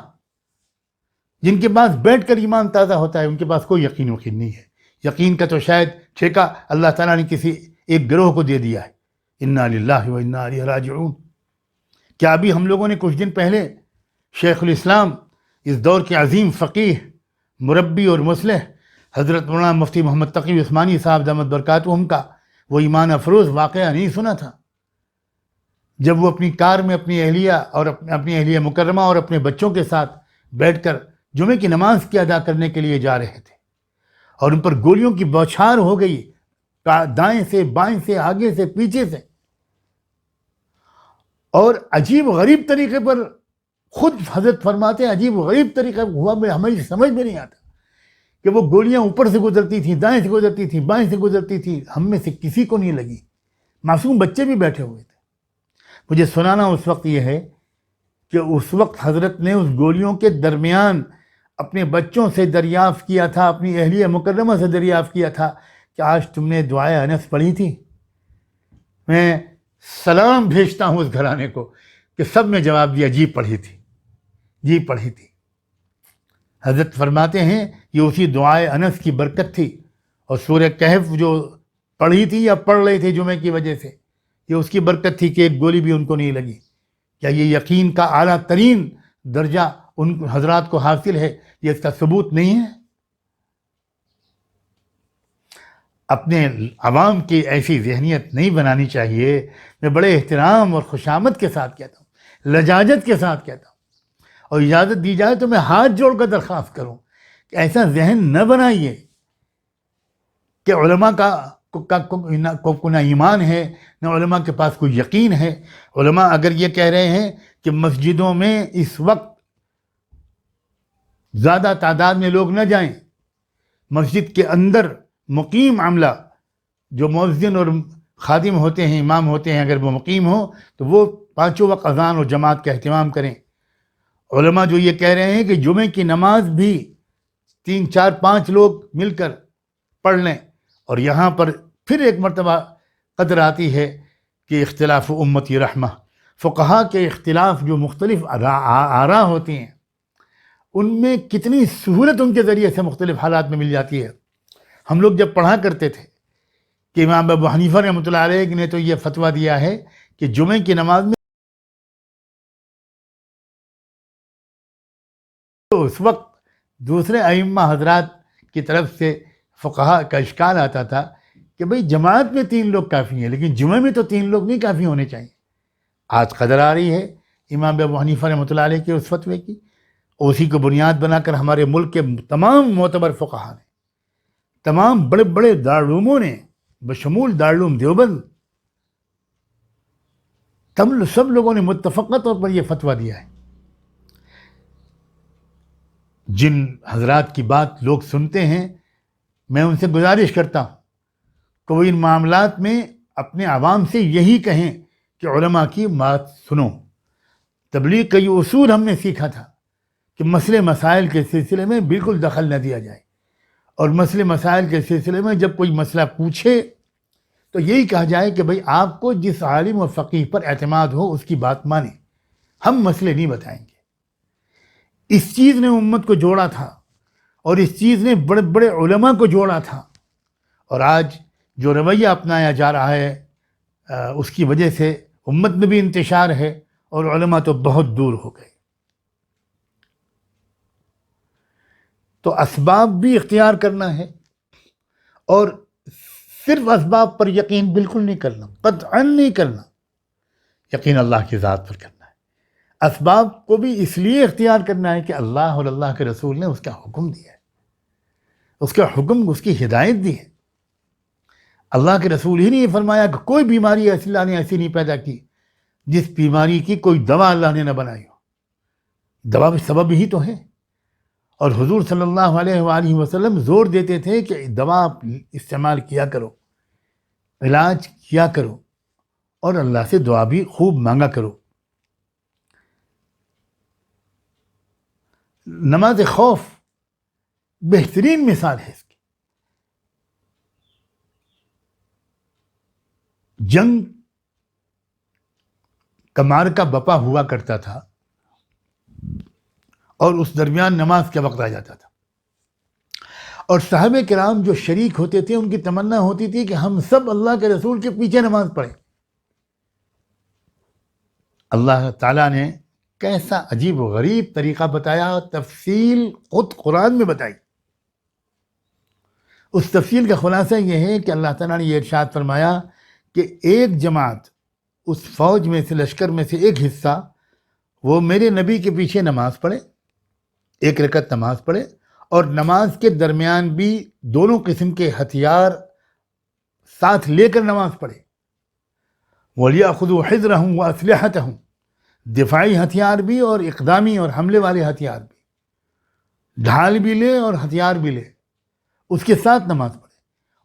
جن کے پاس بیٹھ کر ایمان تازہ ہوتا ہے، ان کے پاس کوئی یقین وقین نہیں ہے. یقین کا تو شاید ٹھیکہ اللہ تعالیٰ نے کسی ایک گروہ کو دے دیا ہے. انا للہ و انا الیہ راجعون. کیا ابھی ہم لوگوں نے کچھ دن پہلے شیخ الاسلام، اس دور کے عظیم فقیہ، مربی اور مصلح حضرت مولانا مفتی محمد تقی عثمانی صاحب دامت برکاتہم کا وہ ایمان افروز واقعہ نہیں سنا تھا؟ جب وہ اپنی کار میں اپنی اہلیہ اور اپنی اہلیہ مکرمہ اور اپنے بچوں کے ساتھ بیٹھ کر جمعے کی نماز کی ادا کرنے کے لیے جا رہے تھے، اور ان پر گولیوں کی بوچھار ہو گئی، دائیں سے بائیں سے آگے سے پیچھے سے، اور عجیب غریب طریقے پر، خود حضرت فرماتے ہیں عجیب غریب طریقہ ہوا، ہماری سمجھ میں نہیں آتا کہ وہ گولیاں اوپر سے گزرتی تھیں، دائیں سے گزرتی تھیں، بائیں سے گزرتی تھیں، ہم میں سے کسی کو نہیں لگی. معصوم بچے بھی بیٹھے ہوئے تھے. مجھے سنانا اس وقت یہ ہے کہ اس وقت حضرت نے اس گولیوں کے درمیان اپنے بچوں سے دریافت کیا تھا، اپنی اہلیہ مکرمہ سے دریافت کیا تھا کہ آج تم نے دعائے انس پڑھی تھی؟ میں سلام بھیجتا ہوں اس گھرانے کو کہ سب نے جواب دیا جی پڑھی تھی، جی پڑھی تھی. حضرت فرماتے ہیں یہ اسی دعائے انس کی برکت تھی، اور سورہ کہف جو پڑھی تھی یا پڑھ رہے تھے جمعے کی وجہ سے، یہ اس کی برکت تھی کہ ایک گولی بھی ان کو نہیں لگی. کیا یہ یقین کا اعلیٰ ترین درجہ ان حضرات کو حاصل ہے؟ یہ اس کا ثبوت نہیں ہے؟ اپنے عوام کی ایسی ذہنیت نہیں بنانی چاہیے. میں بڑے احترام اور خوشامد کے ساتھ کہتا ہوں، لجاجت کے ساتھ کہتا ہوں، اور اجازت دی جائے تو میں ہاتھ جوڑ کر درخواست کروں کہ ایسا ذہن نہ بنائیے کہ علماء کو نہ ایمان ہے، نہ علماء کے پاس کوئی یقین ہے. علماء اگر یہ کہہ رہے ہیں کہ مسجدوں میں اس وقت زیادہ تعداد میں لوگ نہ جائیں، مسجد کے اندر مقیم عملہ جو مؤذن اور خادم ہوتے ہیں، امام ہوتے ہیں، اگر وہ مقیم ہوں تو وہ 5 وقت اذان اور جماعت کا اہتمام کریں. علماء جو یہ کہہ رہے ہیں کہ جمعے کی نماز بھی 3 4 5 لوگ مل کر پڑھ لیں، اور یہاں پر پھر ایک مرتبہ قدر آتی ہے کہ اختلاف امتی رحمہ، فقہا کے اختلاف جو مختلف آراء ہوتی ہیں ان میں کتنی سہولت ان کے ذریعے سے مختلف حالات میں مل جاتی ہے. ہم لوگ جب پڑھا کرتے تھے کہ امام ابو حنیفہ رحمۃ اللہ علیہ نے تو یہ فتویٰ دیا ہے کہ جمعے کی نماز میں تو اس وقت دوسرے ائمہ حضرات کی طرف سے فقہا کا اشکال آتا تھا کہ بھئی جماعت میں 3 لوگ کافی ہیں لیکن جمعے میں تو 3 لوگ نہیں کافی ہونے چاہیے. آج قدر آ رہی ہے امام ابو حنیفہ رحمۃ اللہ علیہ کے اس فتوے کی. اسی کو بنیاد بنا کر ہمارے ملک کے تمام معتبر فقہا نے، تمام بڑے بڑے دارالعلوموں نے بشمول دارالعلوم دیوبند سب لوگوں نے متفقہ طور پر یہ فتویٰ دیا ہے. جن حضرات کی بات لوگ سنتے ہیں میں ان سے گزارش کرتا ہوں کہ وہ ان معاملات میں اپنے عوام سے یہی کہیں کہ علماء کی بات سنو. تبلیغ کا یہ اصول ہم نے سیکھا تھا کہ مسئلے مسائل کے سلسلے میں بالکل دخل نہ دیا جائے، اور مسئلے مسائل کے سلسلے میں جب کوئی مسئلہ پوچھے تو یہی کہا جائے کہ بھئی آپ کو جس عالم و فقیہ پر اعتماد ہو اس کی بات مانیں، ہم مسئلے نہیں بتائیں گے. اس چیز نے امت کو جوڑا تھا اور اس چیز نے بڑے بڑے علماء کو جوڑا تھا. اور آج جو رویہ اپنایا جا رہا ہے اس کی وجہ سے امت میں بھی انتشار ہے اور علماء تو بہت دور ہو گئے. تو اسباب بھی اختیار کرنا ہے، اور صرف اسباب پر یقین بالکل نہیں کرنا، قطعاً نہیں کرنا. یقین اللہ کی ذات پر کرنا ہے. اسباب کو بھی اس لیے اختیار کرنا ہے کہ اللہ اور اللہ کے رسول نے اس کا حکم دیا ہے، اس کا حکم، اس کی ہدایت دی ہے. اللہ کے رسول ہی نے یہ فرمایا کہ کوئی بیماری اللہ نے ایسی نہیں پیدا کی جس بیماری کی کوئی دوا اللہ نے نہ بنائی ہو. دوا بھی سبب ہی تو ہے، اور حضور صلی اللہ علیہ وآلہ وسلم زور دیتے تھے کہ دوا استعمال کیا کرو، علاج کیا کرو، اور اللہ سے دعا بھی خوب مانگا کرو. نماز خوف بہترین مثال ہے اس کی. جنگ کا معرکہ بپا ہوا کرتا تھا اور اس درمیان نماز کا وقت آ جاتا تھا، اور صحابہ کرام جو شریک ہوتے تھے ان کی تمنا ہوتی تھی کہ ہم سب اللہ کے رسول کے پیچھے نماز پڑھیں. اللہ تعالیٰ نے کیسا عجیب و غریب طریقہ بتایا، تفصیل خود قرآن میں بتائی. اس تفصیل کا خلاصہ یہ ہے کہ اللہ تعالیٰ نے یہ ارشاد فرمایا کہ ایک جماعت اس فوج میں سے، لشکر میں سے ایک حصہ، وہ میرے نبی کے پیچھے نماز پڑھے، 1 رکعت نماز پڑھے، اور نماز کے درمیان بھی دونوں قسم کے ہتھیار ساتھ لے کر نماز پڑھے. وَلْيَأْخُذُوا حِذْرَهُمْ وَأَسْلِحَتَهُمْ، دفاعی ہتھیار بھی اور اقدامی اور حملے والے ہتھیار بھی، ڈھال بھی لے اور ہتھیار بھی لے، اس کے ساتھ نماز پڑھے،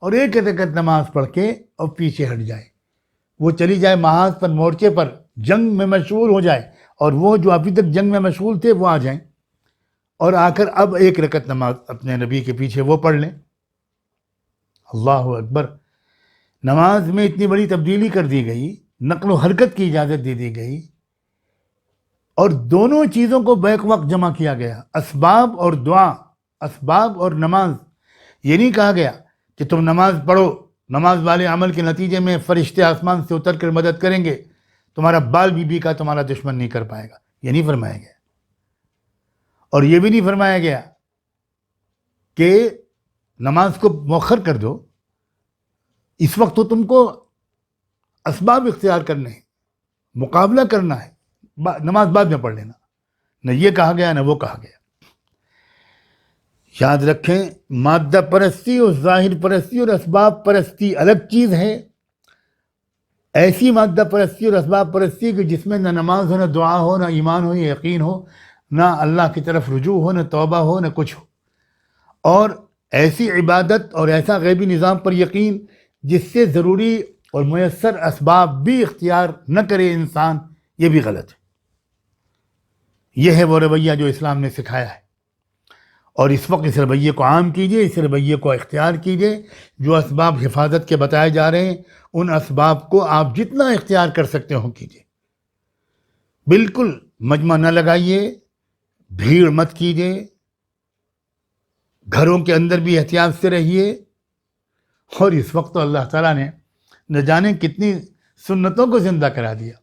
اور 1 رکعت نماز پڑھ کے اور پیچھے ہٹ جائے. وہ چلی جائے محاذ پر، مورچے پر، جنگ میں مشغول ہو جائے، اور وہ جو ابھی تک جنگ میں مشغول تھے وہ آ جائیں اور آ کر اب 1 رکعت نماز اپنے نبی کے پیچھے وہ پڑھ لیں. اللہ اکبر. نماز میں اتنی بڑی تبدیلی کر دی گئی، نقل و حرکت کی اجازت دے دی گئی، اور دونوں چیزوں کو بیک وقت جمع کیا گیا، اسباب اور دعا، اسباب اور نماز. یہ نہیں کہا گیا کہ تم نماز پڑھو، نماز والے عمل کے نتیجے میں فرشتے آسمان سے اتر کر مدد کریں گے، تمہارا بال بی بی کا تمہارا دشمن نہیں کر پائے گا. یہ نہیں فرمایا گیا. اور یہ بھی نہیں فرمایا گیا کہ نماز کو مؤخر کر دو، اس وقت تو تم کو اسباب اختیار کرنے ہیں، مقابلہ کرنا ہے، نماز بعد میں پڑھ لینا. نہ یہ کہا گیا نہ وہ کہا گیا. یاد رکھیں، مادہ پرستی اور ظاہر پرستی اور اسباب پرستی الگ چیز ہے. ایسی مادہ پرستی اور اسباب پرستی کہ جس میں نہ نماز ہو، نہ دعا ہو، نہ ایمان ہو، نہ یقین ہو، نہ اللہ کی طرف رجوع ہو، نہ توبہ ہو، نہ کچھ ہو. اور ایسی عبادت اور ایسا غیبی نظام پر یقین جس سے ضروری اور میسر اسباب بھی اختیار نہ کرے انسان، یہ بھی غلط ہے. یہ ہے وہ رویہ جو اسلام نے سکھایا ہے، اور اس وقت اس رویے کو عام کیجئے، اس رویے کو اختیار کیجئے. جو اسباب حفاظت کے بتائے جا رہے ہیں ان اسباب کو آپ جتنا اختیار کر سکتے ہو کیجئے. بالکل مجمع نہ لگائیے، بھیڑ مت کیجیے، گھروں کے اندر بھی احتیاط سے رہیے۔ اور اس وقت تو اللہ تعالیٰ نے نہ جانے کتنی سنتوں کو زندہ کرا دیا۔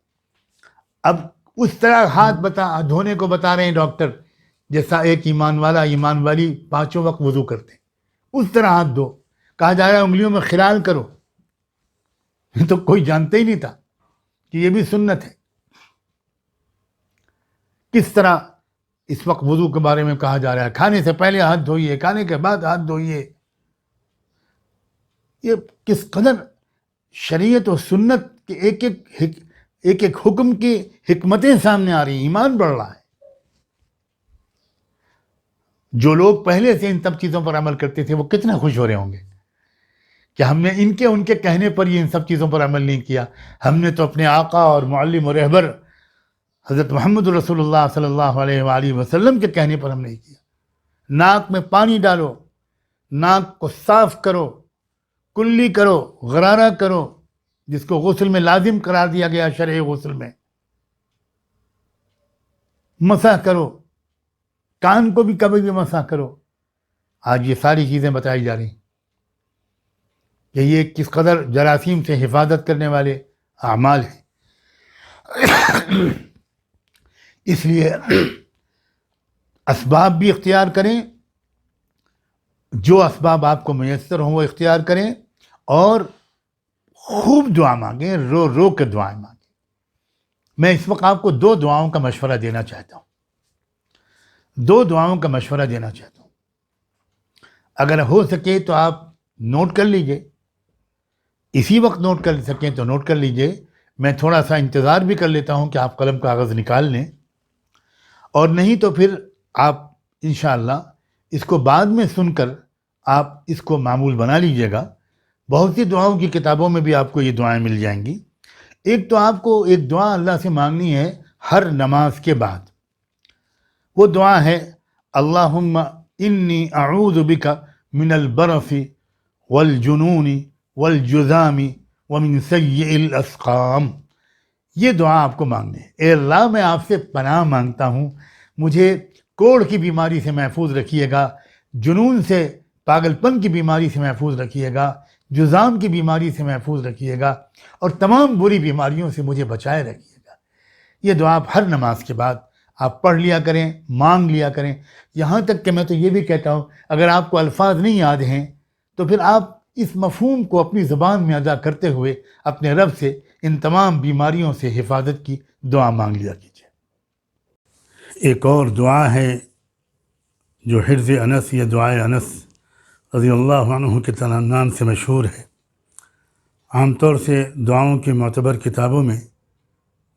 اب اس طرح ہاتھ دھونے کو بتا رہے ہیں ڈاکٹر، جیسا ایک ایمان والا ایمان والی 5 وقت وضو کرتے ہیں، اس طرح ہاتھ دھو۔ کہا جا رہا ہے انگلیوں میں خلال کرو، یہ تو کوئی جانتا ہی نہیں تھا کہ یہ بھی سنت ہے۔ کس طرح اس وقت وضو کے بارے میں کہا جا رہا ہے، کھانے سے پہلے ہاتھ دھوئیے، کھانے کے بعد ہاتھ دھوئیے۔ یہ کس قدر شریعت و سنت کے ایک ایک حکم کی حکمتیں سامنے آ رہی ہیں، ایمان بڑھ رہا ہے۔ جو لوگ پہلے سے ان سب چیزوں پر عمل کرتے تھے وہ کتنے خوش ہو رہے ہوں گے کہ ہم نے ان کے کہنے پر یہ ان سب چیزوں پر عمل نہیں کیا، ہم نے تو اپنے آقا اور معلم و رہبر حضرت محمد رسول اللہ صلی اللہ علیہ وآلہ وسلم کے کہنے پر ہم نہیں کیا۔ ناک میں پانی ڈالو، ناک کو صاف کرو، کلی کرو، غرارہ کرو، جس کو غسل میں لازم قرار دیا گیا شرع غسل میں، مسح کرو، کان کو بھی کبھی بھی مسح کرو۔ آج یہ ساری چیزیں بتائی جا رہی ہیں کہ یہ کس قدر جراثیم سے حفاظت کرنے والے اعمال ہیں۔ اس لیے اسباب بھی اختیار کریں، جو اسباب آپ کو میسر ہوں وہ اختیار کریں، اور خوب دعا مانگیں، رو رو کے دعائیں مانگیں۔ میں اس وقت آپ کو 2 دعاؤں کا مشورہ دینا چاہتا ہوں، 2 دعاؤں کا مشورہ دینا چاہتا ہوں۔ اگر ہو سکے تو آپ نوٹ کر لیجئے، اسی وقت نوٹ کر سکیں تو نوٹ کر لیجئے۔ میں تھوڑا سا انتظار بھی کر لیتا ہوں کہ آپ قلم کاغذ نکال لیں، اور نہیں تو پھر آپ انشاءاللہ اس کو بعد میں سن کر آپ اس کو معمول بنا لیجئے گا۔ بہت سی دعاؤں کی کتابوں میں بھی آپ کو یہ دعائیں مل جائیں گی۔ ایک تو آپ کو ایک دعا اللہ سے مانگنی ہے ہر نماز کے بعد، وہ دعا ہے اللہم انی اعوذ بک من البرص والجنون والجذام ومن سیئ الاسقام۔ یہ دعا آپ کو مانگنے ہے، اے اللہ میں آپ سے پناہ مانگتا ہوں، مجھے کوڑھ کی بیماری سے محفوظ رکھیے گا، جنون سے، پاگل پن کی بیماری سے محفوظ رکھیے گا، جذام کی بیماری سے محفوظ رکھیے گا، اور تمام بری بیماریوں سے مجھے بچائے رکھیے گا۔ یہ دعا آپ ہر نماز کے بعد آپ پڑھ لیا کریں، مانگ لیا کریں۔ یہاں تک کہ میں تو یہ بھی کہتا ہوں اگر آپ کو الفاظ نہیں یاد ہیں تو پھر آپ اس مفہوم کو اپنی زبان میں ادا کرتے ہوئے اپنے رب سے ان تمام بیماریوں سے حفاظت کی دعا مانگ لیا کیجیے۔ ایک اور دعا ہے جو حرز انس یا دعائے انس رضی اللہ عنہ کے نام سے مشہور ہے۔ عام طور سے دعاؤں کی معتبر کتابوں میں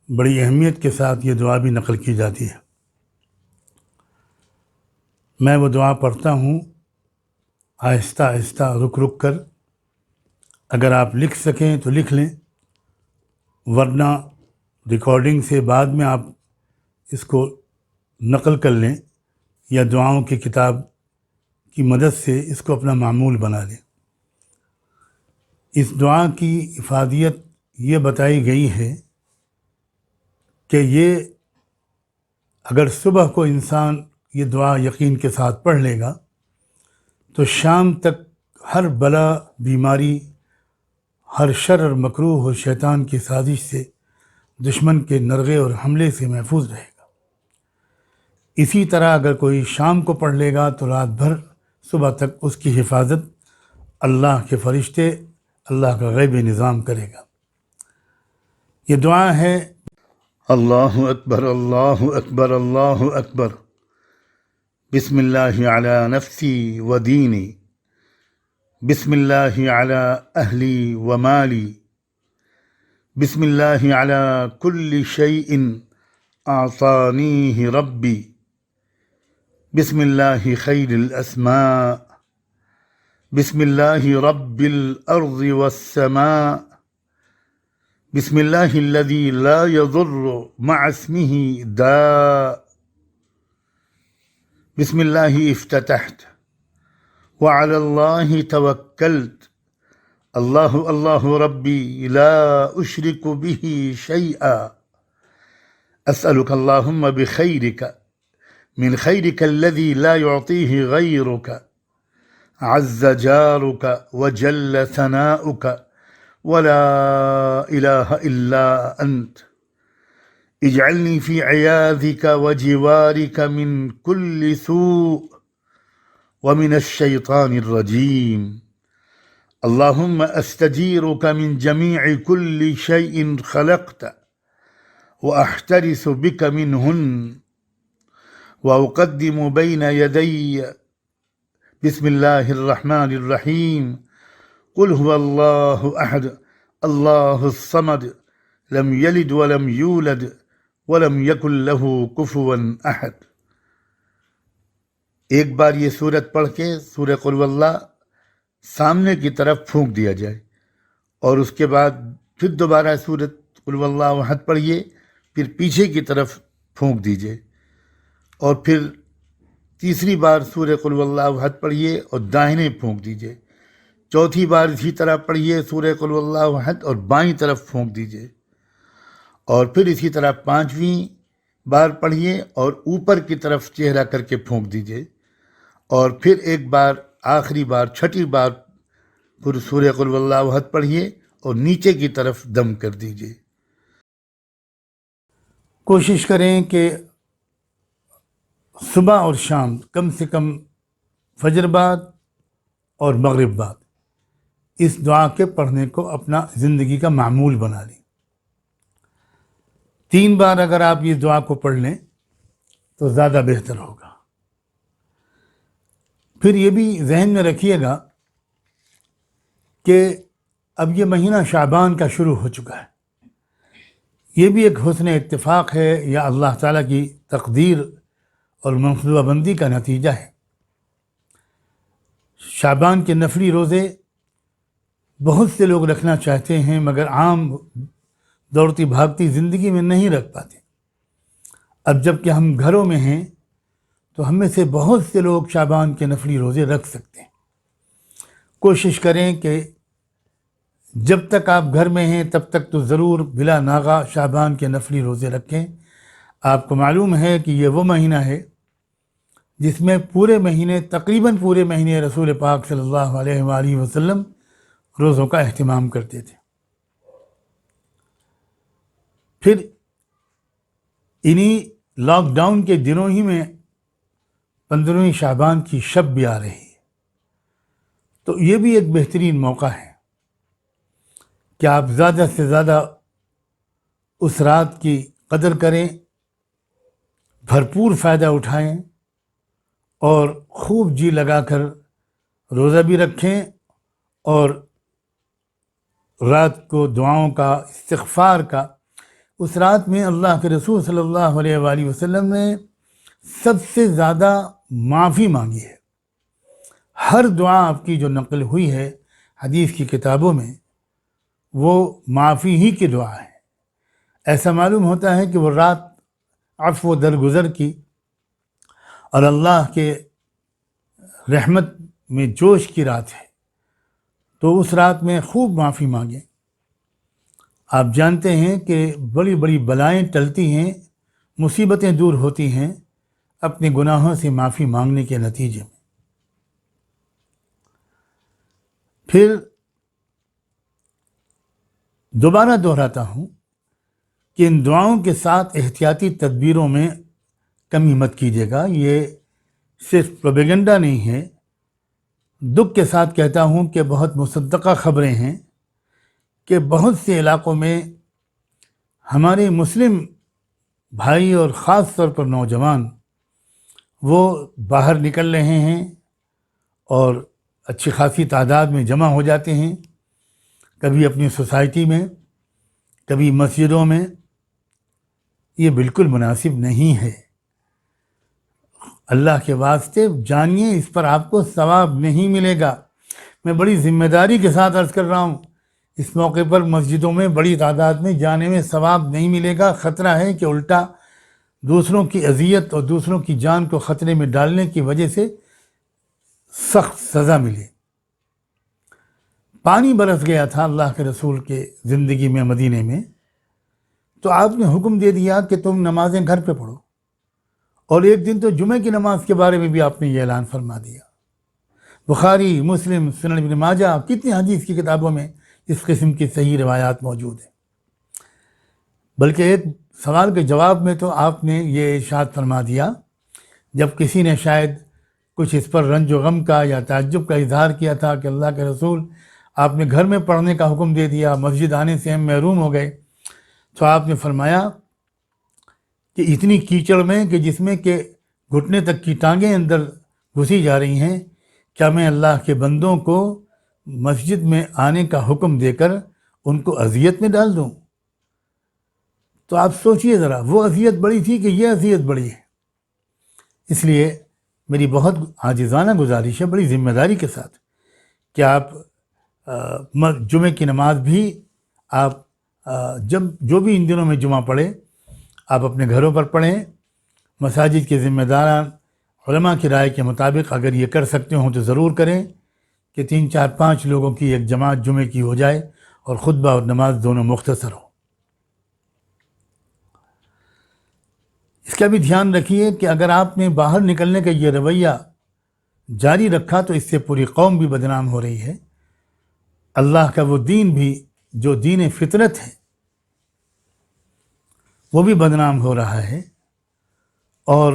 بڑی اہمیت کے ساتھ یہ دعا بھی نقل کی جاتی ہے۔ میں وہ دعا پڑھتا ہوں آہستہ آہستہ، رک رک کر۔ اگر آپ لکھ سکیں تو لکھ لیں، ورنہ ریکارڈنگ سے بعد میں آپ اس کو نقل کر لیں، یا دعاؤں کی کتاب کی مدد سے اس کو اپنا معمول بنا لیں۔ اس دعا کی افادیت یہ بتائی گئی ہے کہ یہ اگر صبح کو انسان یہ دعا یقین کے ساتھ پڑھ لے گا تو شام تک ہر بلا، بیماری، ہر شر اور مکروہ اور شیطان کی سازش سے، دشمن کے نرغے اور حملے سے محفوظ رہے گا۔ اسی طرح اگر کوئی شام کو پڑھ لے گا تو رات بھر، صبح تک اس کی حفاظت اللہ کے فرشتے، اللہ کا غیبی نظام کرے گا۔ یہ دعا ہے اللہ اکبر اللہ اکبر اللہ اکبر، بسم اللہ علی نفسی و دینی، بسم اللہ علی اہلی و مالی، بسم اللہ علی کل شیء اعطانیہ ربی، بسم اللہ خیر الاسماء، بسم اللہ رب الارض والسماء، بسم اللہ الذی لا یضر مع اسمہ داء، بسم اللہ افتتحت وعلی اللہ توکلت، اللہ اللہ ربی لا اشرک بہ شیئا، أسألك اللهم بخيرك من خيرك الذي لا يعطيه غيرك عز جارك وجل ثناؤك ولا إله إلا أنت اجعلني في عياذك وجوارك من كل سوء ومن الشيطان الرجيم اللهم أستجيرك من جميع كل شيء خلقت وأحترس بك منهن وأقدم بين يدي بسم الله الرحمن الرحيم قل هو الله أحد الله الصمد لم يلد ولم يولد ولم يكن له كفوا أحد۔ ایک بار یہ سورت پڑھ کے سورہ قل واللہ سامنے کی طرف پھونک دیا جائے، اور اس کے بعد پھر دوبارہ سورت قل واللہ احد پڑھیے، پھر پیچھے کی طرف پھونک دیجیے، اور پھر تیسری بار سورہ قل واللہ احد پڑھیے اور داہنے پھونک دیجیے، چوتھی بار اسی طرح پڑھیے سورہ قل واللہ احد اور بائیں طرف پھونک دیجیے، اور پھر اسی طرح پانچویں بار پڑھیے اور اوپر کی طرف چہرہ کر کے پھونک دیجیے، اور پھر ایک بار آخری بار چھٹی بار پھر سورہ قل واللہ احد پڑھیے اور نیچے کی طرف دم کر دیجیے۔ کوشش کریں کہ صبح اور شام کم سے کم فجر بعد اور مغرب بعد اس دعا کے پڑھنے کو اپنا زندگی کا معمول بنا لیں۔ 3 بار اگر آپ اس دعا کو پڑھ لیں تو زیادہ بہتر ہوگا۔ پھر یہ بھی ذہن میں رکھیے گا کہ اب یہ مہینہ شعبان کا شروع ہو چکا ہے، یہ بھی ایک حسن اتفاق ہے یا اللہ تعالیٰ کی تقدیر اور منصوبہ بندی کا نتیجہ ہے۔ شعبان کے نفلی روزے بہت سے لوگ رکھنا چاہتے ہیں مگر عام دوڑتی بھاگتی زندگی میں نہیں رکھ پاتے۔ اب جب کہ ہم گھروں میں ہیں تو ہم میں سے بہت سے لوگ شعبان کے نفلی روزے رکھ سکتے ہیں۔ کوشش کریں کہ جب تک آپ گھر میں ہیں تب تک تو ضرور بلا ناغہ شعبان کے نفلی روزے رکھیں۔ آپ کو معلوم ہے کہ یہ وہ مہینہ ہے جس میں پورے مہینے تقریباً پورے مہینے رسول پاک صلی اللہ علیہ وآلہ وسلم روزوں کا اہتمام کرتے تھے۔ پھر انہی لاک ڈاؤن کے دنوں ہی میں 15ویں شعبان کی شب بھی آ رہی ہے، تو یہ بھی ایک بہترین موقع ہے کہ آپ زیادہ سے زیادہ اس رات کی قدر کریں، بھرپور فائدہ اٹھائیں اور خوب جی لگا کر روزہ بھی رکھیں، اور رات کو دعاؤں کا استغفار کا، اس رات میں اللہ کے رسول صلی اللہ علیہ وآلہ وسلم نے سب سے زیادہ معافی مانگی ہے۔ ہر دعا آپ کی جو نقل ہوئی ہے حدیث کی کتابوں میں وہ معافی ہی کی دعا ہے۔ ایسا معلوم ہوتا ہے کہ وہ رات عفو و درگزر کی اور اللہ کے رحمت میں جوش کی رات ہے، تو اس رات میں خوب معافی مانگیں۔ آپ جانتے ہیں کہ بڑی بڑی بلائیں ٹلتی ہیں، مصیبتیں دور ہوتی ہیں اپنے گناہوں سے معافی مانگنے کے نتیجے میں۔ پھر دوبارہ دہراتا ہوں کہ ان دعاؤں کے ساتھ احتیاطی تدبیروں میں کمی مت کیجیے گا۔ یہ صرف پروپیگنڈا نہیں ہے، دکھ کے ساتھ کہتا ہوں کہ بہت مصدقہ خبریں ہیں کہ بہت سے علاقوں میں ہمارے مسلم بھائی اور خاص طور پر نوجوان وہ باہر نکل رہے ہیں اور اچھی خاصی تعداد میں جمع ہو جاتے ہیں، کبھی اپنی سوسائٹی میں، کبھی مسجدوں میں۔ یہ بالکل مناسب نہیں ہے۔ اللہ کے واسطے جانیے اس پر آپ کو ثواب نہیں ملے گا۔ میں بڑی ذمہ داری کے ساتھ عرض کر رہا ہوں، اس موقع پر مسجدوں میں بڑی تعداد میں جانے میں ثواب نہیں ملے گا۔ خطرہ ہے کہ الٹا دوسروں کی اذیت اور دوسروں کی جان کو خطرے میں ڈالنے کی وجہ سے سخت سزا ملے۔ پانی برس گیا تھا اللہ کے رسول کے زندگی میں مدینے میں، تو آپ نے حکم دے دیا کہ تم نمازیں گھر پہ پڑھو، اور ایک دن تو جمعہ کی نماز کے بارے میں بھی آپ نے یہ اعلان فرما دیا۔ بخاری، مسلم، سنن ابن ماجہ، کتنی حدیث کی کتابوں میں اس قسم کی صحیح روایات موجود ہیں۔ بلکہ ایک سوال کے جواب میں تو آپ نے یہ ارشاد فرما دیا، جب کسی نے شاید کچھ اس پر رنج و غم کا یا تعجب کا اظہار کیا تھا کہ اللہ کے رسول آپ نے گھر میں پڑھنے کا حکم دے دیا، مسجد آنے سے ہم محروم ہو گئے، تو آپ نے فرمایا کہ اتنی کیچڑ میں کہ جس میں کہ گھٹنے تک کی ٹانگیں اندر گھسی جا رہی ہیں، کیا میں اللہ کے بندوں کو مسجد میں آنے کا حکم دے کر ان کو اذیت میں ڈال دوں؟ تو آپ سوچئے ذرا، وہ اذیت بڑی تھی کہ یہ اذیت بڑی ہے؟ اس لیے میری بہت عاجزانہ گزارش ہے، بڑی ذمہ داری کے ساتھ، کہ آپ جمعے کی نماز بھی آپ جب جو بھی ان دنوں میں جمعہ پڑھے آپ اپنے گھروں پر پڑھیں۔ مساجد کے ذمہ داران علماء کی رائے کے مطابق اگر یہ کر سکتے ہوں تو ضرور کریں کہ 3 4 5 لوگوں کی ایک جماعت جمعے کی ہو جائے اور خطبہ اور نماز دونوں مختصر ہو۔ اس کا بھی دھیان رکھیے کہ اگر آپ نے باہر نکلنے کا یہ رویہ جاری رکھا تو اس سے پوری قوم بھی بدنام ہو رہی ہے، اللہ کا وہ دین بھی جو دین فطرت ہے وہ بھی بدنام ہو رہا ہے، اور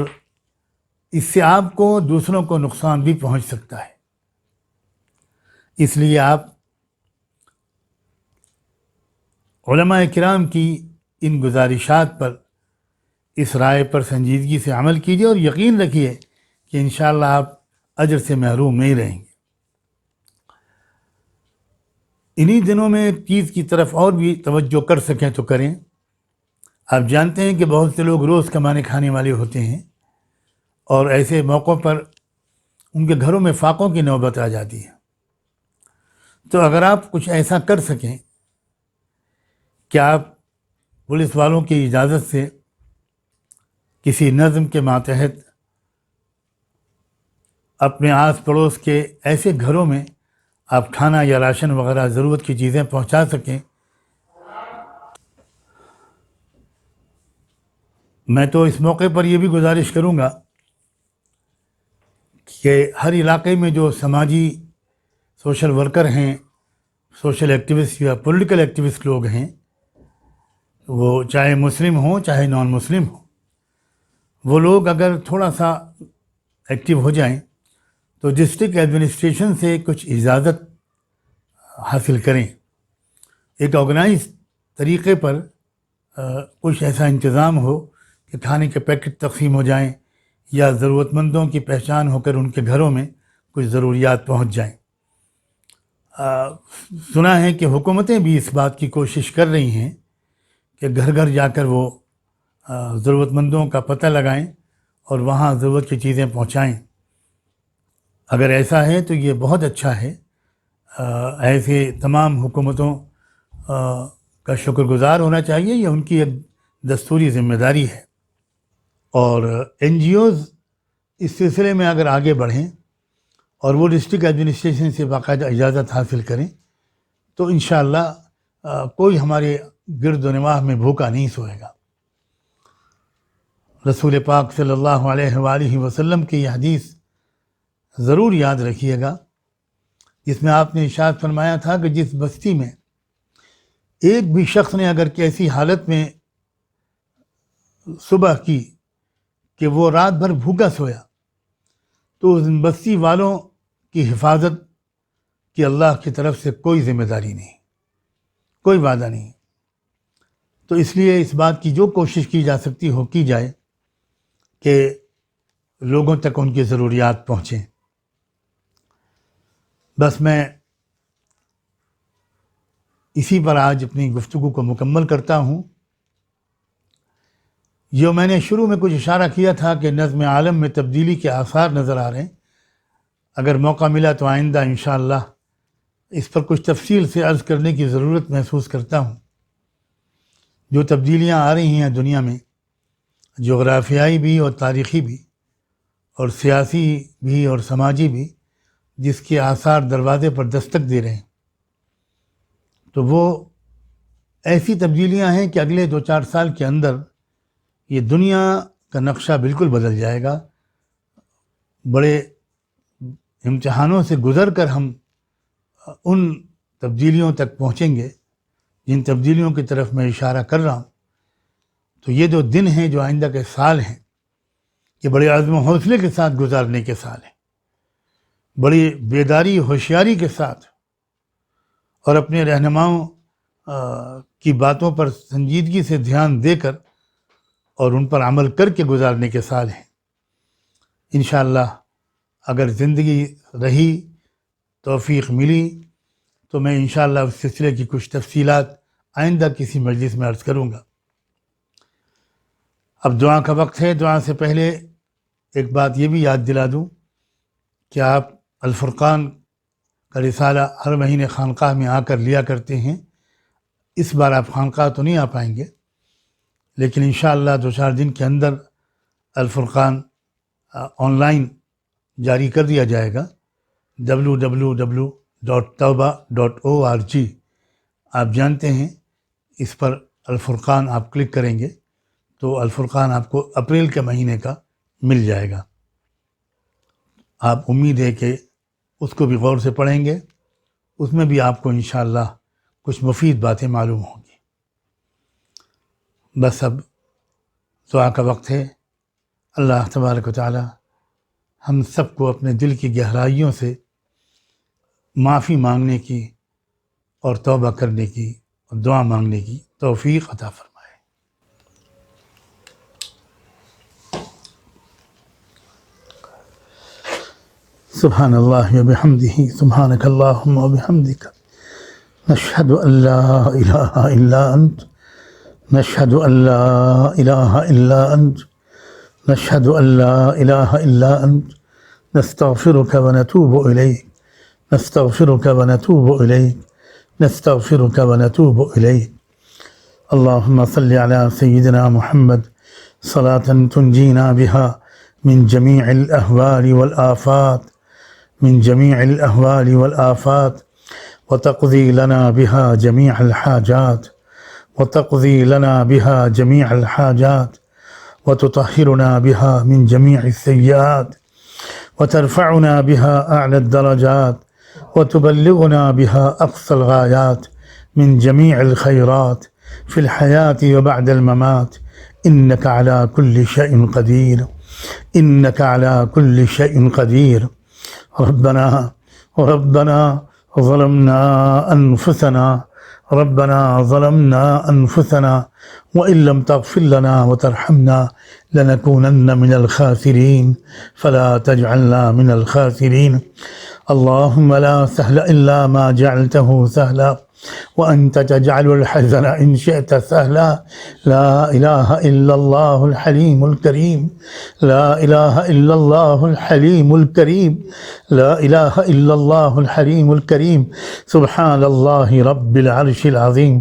اس سے آپ کو دوسروں کو نقصان بھی پہنچ سکتا ہے۔ اس لیے آپ علماء کرام کی ان گزارشات پر، اس رائے پر سنجیدگی سے عمل کیجیے، اور یقین رکھیے کہ انشاءاللہ آپ اجر سے محروم نہیں رہیں گے۔ انہی دنوں میں ایک چیز کی طرف اور بھی توجہ کر سکیں تو کریں۔ آپ جانتے ہیں کہ بہت سے لوگ روز کمانے کھانے والے ہوتے ہیں، اور ایسے موقعوں پر ان کے گھروں میں فاقوں کی نوبت آ جاتی ہے۔ تو اگر آپ کچھ ایسا کر سکیں کہ آپ پولیس والوں کی اجازت سے کسی نظم کے ماتحت اپنے آس پڑوس کے ایسے گھروں میں آپ کھانا یا راشن وغیرہ ضرورت کی چیزیں پہنچا سکیں۔ میں تو اس موقع پر یہ بھی گزارش کروں گا کہ ہر علاقے میں جو سماجی سوشل ورکر ہیں، سوشل ایکٹیوسٹ یا پولیٹیکل ایکٹیوسٹ لوگ ہیں، وہ چاہے مسلم ہوں چاہے نان مسلم ہوں، وہ لوگ اگر تھوڑا سا ایکٹیو ہو جائیں تو ڈسٹرکٹ ایڈمنسٹریشن سے کچھ اجازت حاصل کریں، ایک آرگنائز طریقے پر کچھ ایسا انتظام ہو کہ کھانے کے پیکٹ تقسیم ہو جائیں، یا ضرورت مندوں کی پہچان ہو کر ان کے گھروں میں کچھ ضروریات پہنچ جائیں۔ سنا ہے کہ حکومتیں بھی اس بات کی کوشش کر رہی ہیں کہ گھر گھر جا کر وہ ضرورت مندوں کا پتہ لگائیں اور وہاں ضرورت کی چیزیں پہنچائیں۔ اگر ایسا ہے تو یہ بہت اچھا ہے، ایسے تمام حکومتوں کا شکر گزار ہونا چاہیے، یہ ان کی ایک دستوری ذمہ داری ہے۔ اور این جی اوز اس سلسلے میں اگر آگے بڑھیں اور وہ ڈسٹرکٹ ایڈمنسٹریشن سے باقاعدہ اجازت حاصل کریں تو انشاءاللہ کوئی ہمارے گرد و نواح میں بھوکا نہیں سوئے گا۔ رسول پاک صلی اللہ علیہ وآلہ وسلم کی یہ حدیث ضرور یاد رکھیے گا، جس میں آپ نے ارشاد فرمایا تھا کہ جس بستی میں ایک بھی شخص نے اگر ایسی حالت میں صبح کی کہ وہ رات بھر بھوکا سویا تو اس بستی والوں کی حفاظت کی اللہ کی طرف سے کوئی ذمہ داری نہیں، کوئی وعدہ نہیں۔ تو اس لیے اس بات کی جو کوشش کی جا سکتی ہو کی جائے کہ لوگوں تک ان کی ضروریات پہنچیں۔ بس میں اسی پر آج اپنی گفتگو کو مکمل کرتا ہوں۔ جو میں نے شروع میں کچھ اشارہ کیا تھا کہ نظم عالم میں تبدیلی کے آثار نظر آ رہے ہیں، اگر موقع ملا تو آئندہ انشاءاللہ اس پر کچھ تفصیل سے عرض کرنے کی ضرورت محسوس کرتا ہوں۔ جو تبدیلیاں آ رہی ہیں دنیا میں، جغرافیائی بھی اور تاریخی بھی اور سیاسی بھی اور سماجی بھی، جس کے آثار دروازے پر دستک دے رہے ہیں، تو وہ ایسی تبدیلیاں ہیں کہ اگلے 2-4 سال کے اندر یہ دنیا کا نقشہ بالکل بدل جائے گا. بڑے امتحانوں سے گزر کر ہم ان تبدیلیوں تک پہنچیں گے جن تبدیلیوں کی طرف میں اشارہ کر رہا ہوں. تو یہ جو دن ہیں، جو آئندہ کے سال ہیں، یہ بڑے عزم و حوصلے کے ساتھ گزارنے کے سال ہیں، بڑی بیداری ہوشیاری کے ساتھ اور اپنے رہنماؤں کی باتوں پر سنجیدگی سے دھیان دے کر اور ان پر عمل کر کے گزارنے کے سال ہیں. انشاءاللہ اگر زندگی رہی، توفیق ملی، تو میں انشاءاللہ اس سلسلے کی کچھ تفصیلات آئندہ کسی مجلس میں عرض کروں گا. اب دعا کا وقت ہے. دعا سے پہلے ایک بات یہ بھی یاد دلا دوں کہ آپ الفرقان کا رسالہ ہر مہینے خانقاہ میں آ کر لیا کرتے ہیں. اس بار آپ خانقاہ تو نہیں آ پائیں گے، لیکن انشاءاللہ 2-4 دن کے اندر الفرقان آن لائن جاری کر دیا جائے گا. www.tawba.org آپ جانتے ہیں، اس پر الفرقان آپ کلک کریں گے تو الفرقان آپ کو اپریل کے مہینے کا مل جائے گا. آپ امید ہے کہ اس کو بھی غور سے پڑھیں گے، اس میں بھی آپ کو انشاءاللہ کچھ مفید باتیں معلوم ہوں گی. بس اب دعا کا وقت ہے. اللہ تبارک و تعالی ہم سب کو اپنے دل کی گہرائیوں سے معافی مانگنے کی اور توبہ کرنے کی اور دعا مانگنے کی توفیق عطا فرمائے. سبحان اللہ و بحمدہ، سبحانک اللہم و بحمدک، نشہد ان لا الہ الا انت، نشہد ان لا الہ الا انت، نشہد ان لا الہ الا انت، نستغفرک و نتوب الیک، نستغفرک و نتوب الیک، نستغفرک و نتوب الیک. اللہم صل علی سیدنا محمد صلاة تنجینا بها من جمیع الاہوال والآفات، من جمیع الاہوال والآفات، وتقضی لنا بها جمیع الحاجات، وتقضی لنا بها جمیع الحاجات، وتطہرنا بها من جمیع السیئات، وترفعنا بها أعلى الدرجات، وتبلغنا بها أقصى الغايات من جميع الخيرات في الحياة وبعد الممات، إنك على كل شيء قدير، إنك على كل شيء قدير. ربنا ظلمنا أنفسنا، ربنا ظلمنا أنفسنا وإن لم تغفر لنا وترحمنا لنكونن من الخاسرين، فلا تجعلنا من الخاسرين. اللهم لا سهل إلا ما جعلته سهلا وأنت تجعل الحزن إن شئت سهلا. لا إله إلا الله الحليم الكريم، لا إله إلا الله الحليم الكريم، لا إله إلا الله الحليم الكريم. سبحان الله رب العرش العظيم،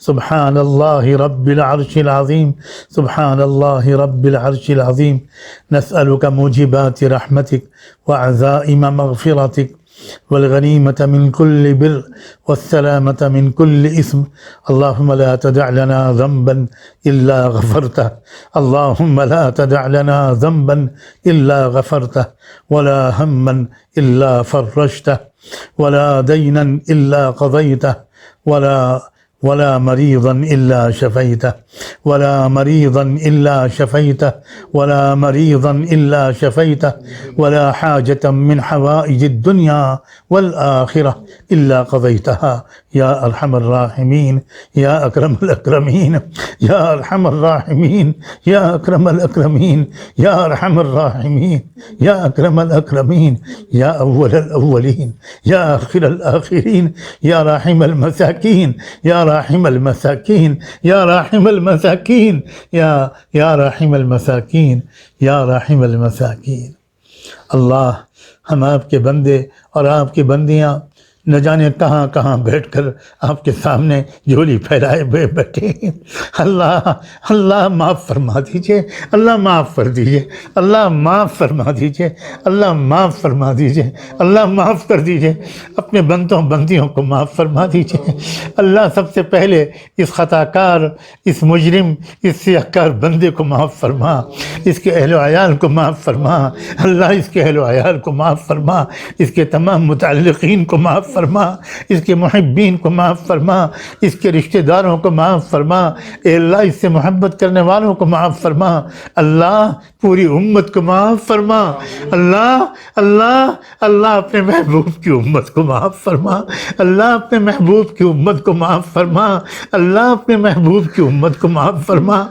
سبحان الله رب العرش العظيم، سبحان الله رب العرش العظيم. نسألك موجبات رحمتك وعزائم مغفرتك والغنيمة من كل بر والسلامة من كل إثم. اللهم لا تدع لنا ذنبا إلا غفرته، اللهم لا تدع لنا ذنبا إلا غفرته، ولا هما إلا فرجته، ولا دينا إلا قضيته، ولا مريضا إلا شفيته، ولا مريضا إلا شفيته، ولا مريضا إلا شفيته، ولا حاجة من حوائج الدنيا والآخرة إلا قضيتها يا أرحم الراحمين، يا أكرم الأكرمين، يا أرحم الراحمين، يا أكرم الأكرمين، يا أرحم الراحمين، يا أكرم الأكرمين، يا أول الأولين، يا آخر الآخرين، يا راحم المساكين، يا راحم المساكين، يا راحم المساكين، يا راحم المساكين، يا راحم المساكين. اللہ، ہم آپ کے بندے اور آپ کی بندیاں نہ جانے کہاں کہاں بیٹھ کر آپ کے سامنے جھولی پھیلائے ہوئے بیٹھے ہیں۔ اللہ اللہ معاف فرما دیجئے، اللہ معاف کر دیجئے، اللہ معاف فرما دیجئے، اللہ معاف فرما دیجئے، اللہ معاف کر دیجئے، اپنے بندوں بندیوں کو معاف فرما دیجئے۔ اللہ سب سے پہلے اس خطا کار، اس مجرم، اس سیاہکار بندے کو معاف فرما، اس کے اہل و عیال کو معاف فرما، اللہ اس کے اہل و عیال کو معاف فرما، اس کے تمام متعلقین کو معاف فرما، اس کے محبین کو معاف فرما، اس کے رشتہ داروں کو معاف فرما، اے اللہ اس سے محبت کرنے والوں کو معاف فرما، اللہ پوری امت کو معاف فرما، اللہ اللہ اللہ اپنے محبوب کی امت کو معاف فرما، اللہ اپنے محبوب کی امت کو معاف فرما، اللہ اپنے محبوب کی امت کو معاف فرما،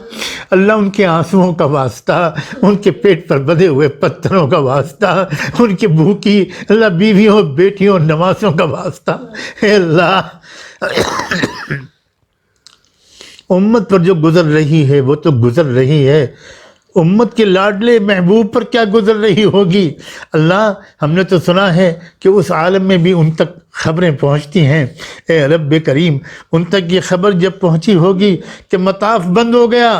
اللہ ان کے آنسوؤں کا واسطہ، ان کے پیٹ پر بدے ہوئے پتھروں کا واسطہ، ان کی بھوکی اللہ بیویوں بیٹیوں نوازوں کا واسطہ، اے اللہ امت پر جو گزر رہی ہے وہ تو گزر رہی ہے، امت کے لاڈلے محبوب پر کیا گزر رہی ہوگی۔ اللہ ہم نے تو سنا ہے کہ اس عالم میں بھی ان تک خبریں پہنچتی ہیں، اے رب کریم ان تک یہ خبر جب پہنچی ہوگی کہ مطاف بند ہو گیا،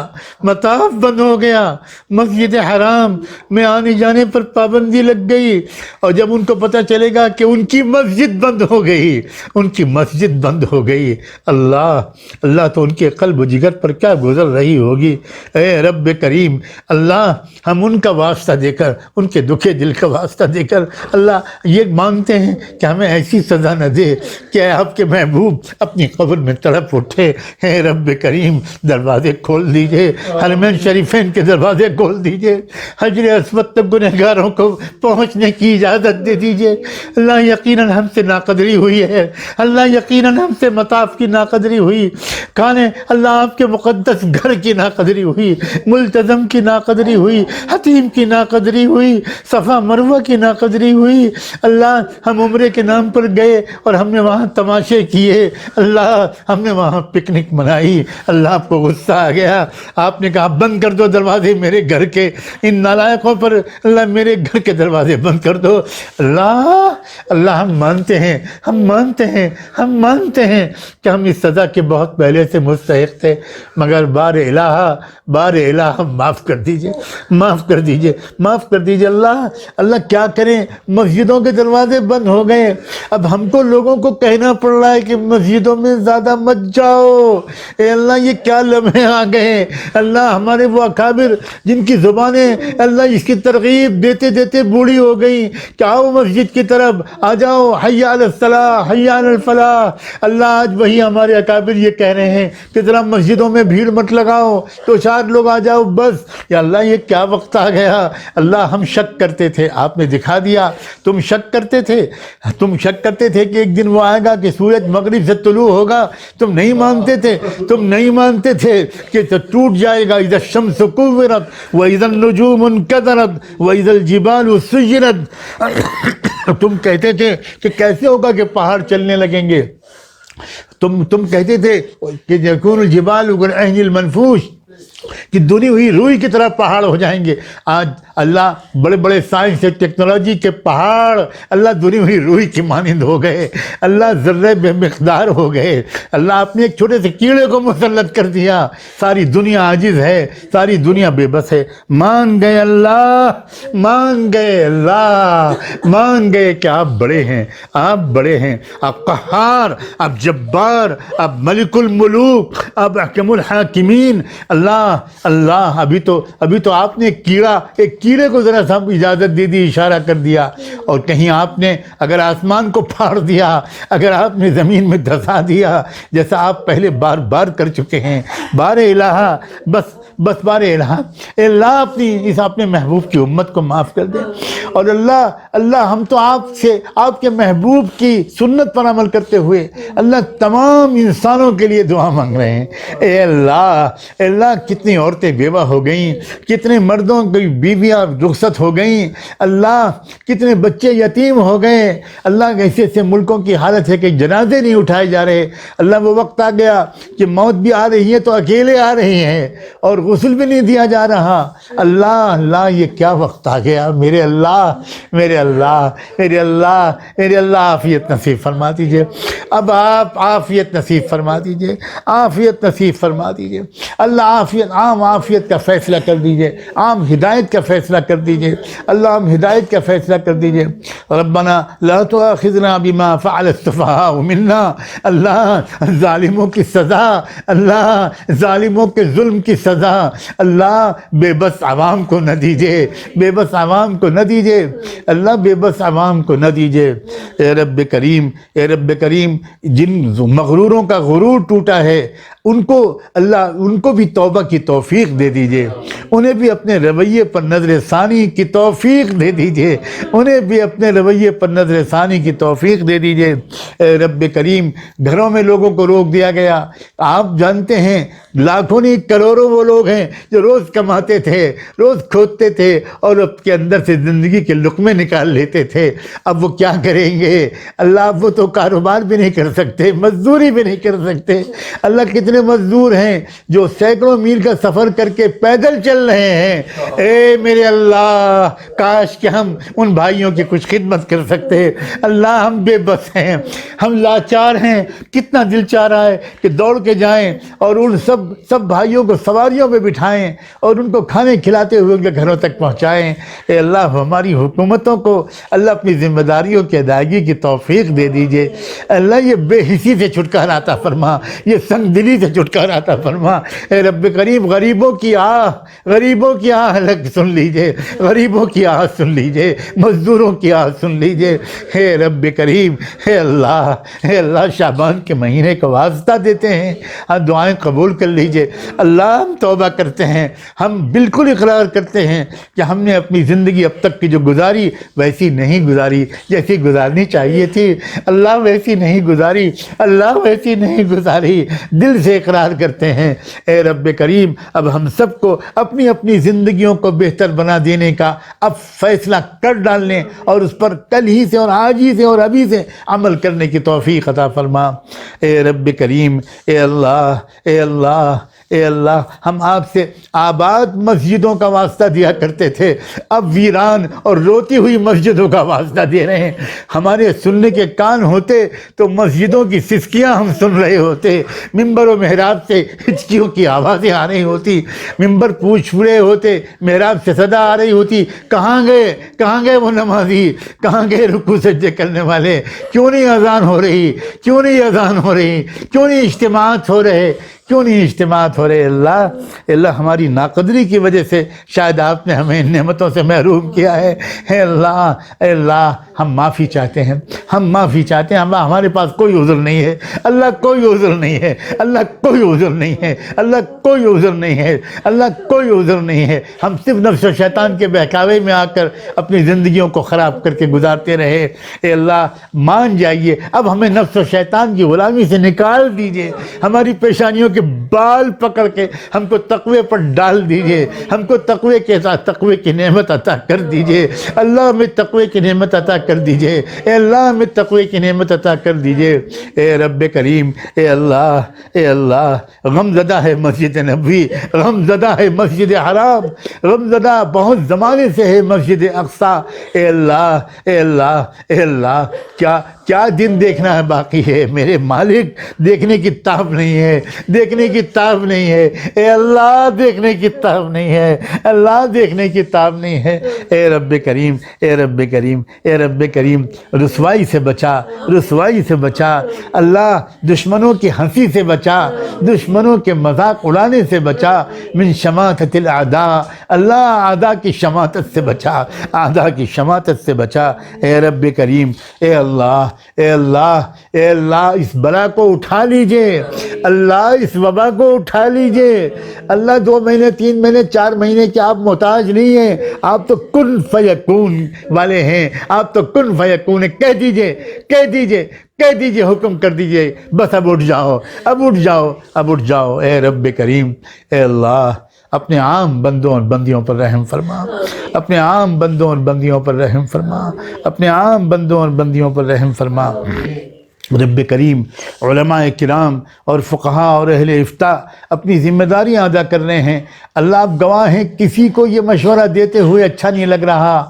مطاف بند ہو گیا، مسجد حرام میں آنے جانے پر پابندی لگ گئی، اور جب ان کو پتہ چلے گا کہ ان کی مسجد بند ہو گئی، ان کی مسجد بند ہو گئی، اللہ اللہ تو ان کے قلب و جگر پر کیا گزر رہی ہوگی۔ اے رب کریم اللہ ہم ان کا واسطہ دے کر، ان کے دکھے دل کا واسطہ دے کر اللہ یہ مانگتے ہیں کہ ہمیں ایسی سزا نہ دے کہ آپ کے محبوب اپنی قبر میں تڑپ اٹھے۔ اے رب کریم دروازے کھول دیجئے، حرمین شریفین کے دروازے کھول دیجئے، حجر اسود تک گنہگاروں کو پہنچنے کی اجازت دے دیجئے۔ اللہ یقیناً ہم سے ناقدری ہوئی ہے، اللہ یقیناً ہم سے مطاف کی ناقدری ہوئی، کانے اللہ آپ کے مقدس گھر کی ناقدری ہوئی، ملتزم کی ناقدری ہوئی، حتیم کی ناقدری ہوئی، صفا مروہ کی ناقدری ہوئی۔ اللہ ہم عمرے کے نام پر گئے اور ہم نے وہاں تماشے کیے، اللہ ہم نے وہاں پکنک منائی، اللہ آپ کو غصہ آ گیا، آپ نے کہا بند کر دو دروازے میرے گھر کے، ان نالائقوں پر اللہ میرے گھر کے دروازے بند کر دو۔ اللہ اللہ ہم مانتے ہیں، ہم مانتے ہیں، ہم مانتے ہیں کہ ہم اس سزا کے بہت پہلے سے مستحق تھے، مگر بار الہ معاف کر دیجئے، معاف کر دیجئے، معاف کر دیجئے۔ اللہ اللہ کیا کریں، مسجدوں کے دروازے بند ہو گئے، اب ہم کو لوگوں کو کہنا پڑ رہا ہے کہ مسجدوں میں زیادہ مت جاؤ۔ اے اللہ یہ کیا لمحے آ گئے، اللہ ہمارے وہ اکابر جن کی زبانیں اللہ اس کی ترغیب دیتے دیتے بوڑھی ہو گئیں کہ آؤ مسجد کی طرف آ جاؤ، حی علی الصلاح حی علی الفلاح، اللہ آج وہی ہمارے اکابر یہ کہہ رہے ہیں کہ ذرا مسجدوں میں بھیڑ مت لگاؤ، تو 4 لوگ آ جاؤ بس۔ یا اللہ یہ کیا وقت آ گیا، اللہ ہم شک کرتے تھے، آپ نے دکھا دیا، تم شک کرتے تھے، تم شک کرتے تھے کہ ایک دن وہ آئے گا کہ سورج مغرب سے طلوع ہوگا، تم نہیں مانتے تھے، تم نہیں مانتے تھے کہ ٹوٹ جائے گا، اذا الشمس کورت واذا النجوم انکدرت واذا الجبال سیرت، تم کہتے تھے کہ کیسے ہوگا کہ پہاڑ چلنے لگیں گے، تم کہتے تھے کہ یکون الجبال کالعہن المنفوش، کہ دھلی ہوئی روئی کی طرح پہاڑ ہو جائیں گے۔ آج اللہ بڑے بڑے سائنس اور ٹیکنالوجی کے پہاڑ اللہ دھلی ہوئی روئی کی مانند ہو گئے، اللہ ذرے بے مقدار ہو گئے، اللہ آپ نے ایک چھوٹے سے کیڑے کو مسلط کر دیا، ساری دنیا عاجز ہے، ساری دنیا بے بس ہے۔ مان گئے اللہ، مان گئے اللہ، مان گئے کہ آپ بڑے ہیں، آپ بڑے ہیں، آپ قہار، آپ جبار، آپ ملک الملوک، آپ احکم الحاکمین۔ اللہ اللہ ابھی تو آپ نے ایک کیڑے کو ذرا سا اجازت دے دی، اشارہ کر دیا، اور کہیں آپ نے اگر آسمان کو پھاڑ دیا، اگر آپ نے زمین میں دھسا دیا، جیسا آپ پہلے بار بار کر چکے ہیں، بار الہ بس بار الہ، اللہ اپنے محبوب کی امت کو معاف کر دیں۔ اور اللہ ہم تو آپ سے، آپ کے محبوب کی سنت پر عمل کرتے ہوئے اللہ تمام انسانوں کے لیے دعا مانگ رہے ہیں۔ اے اللہ کتنی عورتیں بیوہ ہو گئیں، کتنے مردوں کی بیویاں رخصت ہو گئیں، اللہ کتنے بچے یتیم ہو گئے، اللہ ایسے ایسے ملکوں کی حالت ہے کہ جنازے نہیں اٹھائے جا رہے۔ اللہ وہ وقت آ گیا کہ موت بھی آ رہی ہے تو اکیلے آ رہی ہیں، اور غسل بھی نہیں دیا جا رہا۔ اللہ اللہ یہ کیا وقت آ گیا، میرے اللہ میرے اللہ میرے اللہ میرے اللہ، عافیت نصیب فرما دیجئے۔ اب آپ عافیت نصیب فرما دیجئے، عافیت نصیب فرما دیجئے اللہ، عافیت، عام عافیت کا فیصلہ کر دیجئے، عام ہدایت کا فیصلہ کر دیجئے اللہ، عام ہدایت کا فیصلہ کر دیجئے۔ ربنا لا تؤاخذنا بما فعل السفہاء منا، اللہ ظالموں کی سزا، اللہ ظالموں کے ظلم کی سزا اللہ بے بس عوام کو نہ دیجئے، بے بس عوام کو نہ دیجئے اللہ، بے بس عوام کو نہ دیجئے۔ اے رب کریم، اے رب کریم، جن مغروروں کا غرور ٹوٹا ہے ان کو اللہ، ان کو بھی توبہ کی توفیق دے دیجئے، انہیں بھی اپنے رویے پر نظر ثانی کی توفیق دے دیجئے، انہیں بھی اپنے رویے پر نظر ثانی کی توفیق دے دیجئے۔ اے رب کریم، گھروں میں لوگوں کو روک دیا گیا، آپ جانتے ہیں لاکھوں نہیں کروڑوں وہ لوگ ہیں جو روز کماتے تھے، روز کھوتے تھے اور اب کے اندر سے زندگی کے لقمے نکال لیتے تھے، اب وہ کیا کریں گے اللہ؟ اب وہ تو کاروبار بھی نہیں کر سکتے، مزدوری بھی نہیں کر سکتے اللہ۔ کتنے مزدور ہیں جو سینکڑوں میل کا سفر کر کے پیدل چل رہے ہیں، اے میرے اللہ کاش کہ ہم ان بھائیوں کی کچھ خدمت کر سکتے اللہ، ہم بے بس ہیں، ہم لاچار ہیں، کتنا دل چاہ رہا ہے کہ دوڑ کے جائیں اور ان سب بھائیوں کو سواریوں پہ بٹھائیں اور ان کو کھانے کھلاتے ہوئے ان کے گھروں تک پہنچائیں۔ اے اللہ ہماری حکومتوں کو اللہ اپنی ذمہ داریوں کی ادائیگی کی توفیق دے دیجئے اللہ، یہ بے حسی سے چھٹکارا عطا فرما، یہ سنگ دلی سے چھٹکارا عطا فرما۔ اے رب کریم، غریبوں کی آہ الگ سن لیجئے، غریبوں کی آہ سن لیجئے، مزدوروں کی آہ سن لیجئے۔ اے رب کریم، اے اللہ شعبان کے مہینے کا واسطہ دیتے ہیں، ہم دعائیں قبول کر لیجئے اللہ۔ ہم توبہ کرتے ہیں، ہم بالکل اقرار کرتے ہیں کہ ہم نے اپنی زندگی اب تک کی جو گزاری ویسی نہیں گزاری جیسی گزارنی چاہیے تھی اللہ، ویسی نہیں گزاری اللہ، ویسی نہیں گزاری، دل سے اقرار کرتے ہیں۔ اے رب کریم، اب ہم سب کو اپنی اپنی زندگیوں کو بہتر بنا دینے کا اب فیصلہ کر ڈالنے اور اس پر کل ہی سے اور آج ہی سے اور ابھی سے عمل کرنے کی توفیق عطا فرما۔ اے رب کریم، اے اللہ اے اللہ اے اللہ، ہم آپ سے آباد مسجدوں کا واسطہ دیا کرتے تھے، اب ویران اور روتی ہوئی مسجدوں کا واسطہ دے رہے ہیں۔ ہمارے سننے کے کان ہوتے تو مسجدوں کی سسکیاں ہم سن رہے ہوتے، ممبر و محراب سے ہچکیوں کی آوازیں آ رہی ہوتی، ممبر پوچھ رہے ہوتے، محراب سے صدا آ رہی ہوتی، کہاں گئے وہ نمازی، کہاں گئے رکوع سجدے کرنے والے، کیوں نہیں اذان ہو رہی، کیوں نہیں اذان ہو رہی، کیوں نہیں اجتماعات ہو رہے، کیوں نہیں اجتماعات ہو رہے اللہ ہماری ناقدری کی وجہ سے شاید آپ نے ہمیں ان نعمتوں سے محروم کیا ہے۔ اے اللہ ہم معافی چاہتے ہیں، ہم معافی چاہتے ہیں اللہ، ہمارے پاس کوئی عذر نہیں ہے اللہ، کوئی عذر نہیں ہے اللہ، کوئی عذر نہیں ہے اللہ، کوئی عذر نہیں ہے اللہ، کوئی عذر نہیں ہے۔ ہم صرف نفس و شیطان کے بہکاوے میں آ کر اپنی زندگیوں کو خراب کر کے گزارتے رہے۔ اے اللہ مان جائیے، اب ہمیں نفس و شیطان کی غلامی سے نکال دیجئے، ہماری پیشانیوں کے بال پکڑ کے ہم کو تقوی پر ڈال دیجئے، ہم کو تقوی کے ساتھ تقوی کی نعمت عطا کر دیجئے اللہ، ہمیں تقوی کی نعمت عطا کر دیجئے اے اللہ، ہمیں تقوی کی نعمت عطا کر دیجئے۔ اے رب کریم، اے اللہ غم زدہ ہے مسجد نبوی، غم زدہ ہے مسجد حرام، غم زدہ بہت زمانے سے ہے مسجد اقصیٰ۔ اے اللہ کیا دن دیکھنا ہے باقی ہے میرے مالک، دیکھنے کی تاب نہیں ہے، دیکھنے کی تاب نہیں ہے اے اللہ، دیکھنے کی تاب نہیں ہے اللہ، دیکھنے کی تاب نہیں ہے۔ اے رب کریم، اے رب کریم، اے رب کریم، رسوائی سے بچا، رسوائی سے بچا اللہ، دشمنوں کی ہنسی سے بچا، دشمنوں کے مذاق اڑانے سے بچا، من شماتت الاعداء اللہ، اعداء کی شماتت سے بچا، اعداء کی شماتت سے بچا۔ اے رب کریم، اے اللہ اے اللہ اے اللہ، اس بلا کو اٹھا لیجئے اللہ، اس وبا کو اٹھا لیجئے اللہ۔ 2 مہینے 3 مہینے 4 مہینے کے آپ محتاج نہیں ہیں، آپ تو کن فیکون والے ہیں، آپ تو کن فیکون ہیں۔ کہہ دیجئے، حکم کر دیجئے، بس اب اٹھ جاؤ، اب اٹھ جاؤ، اب اٹھ جاؤ۔ اے رب کریم، اے اللہ اپنے عام بندوں اور بندیوں پر رحم فرما، اپنے عام بندوں اور بندیوں پر رحم فرما، اپنے عام بندوں اور بندیوں پر رحم فرما۔ رب کریم علماء کرام اور فقہا اور اہل افتاء اپنی ذمہ داریاں ادا کر رہے ہیں۔ اللہ آپ گواہ ہیں، کسی کو یہ مشورہ دیتے ہوئے اچھا نہیں لگ رہا۔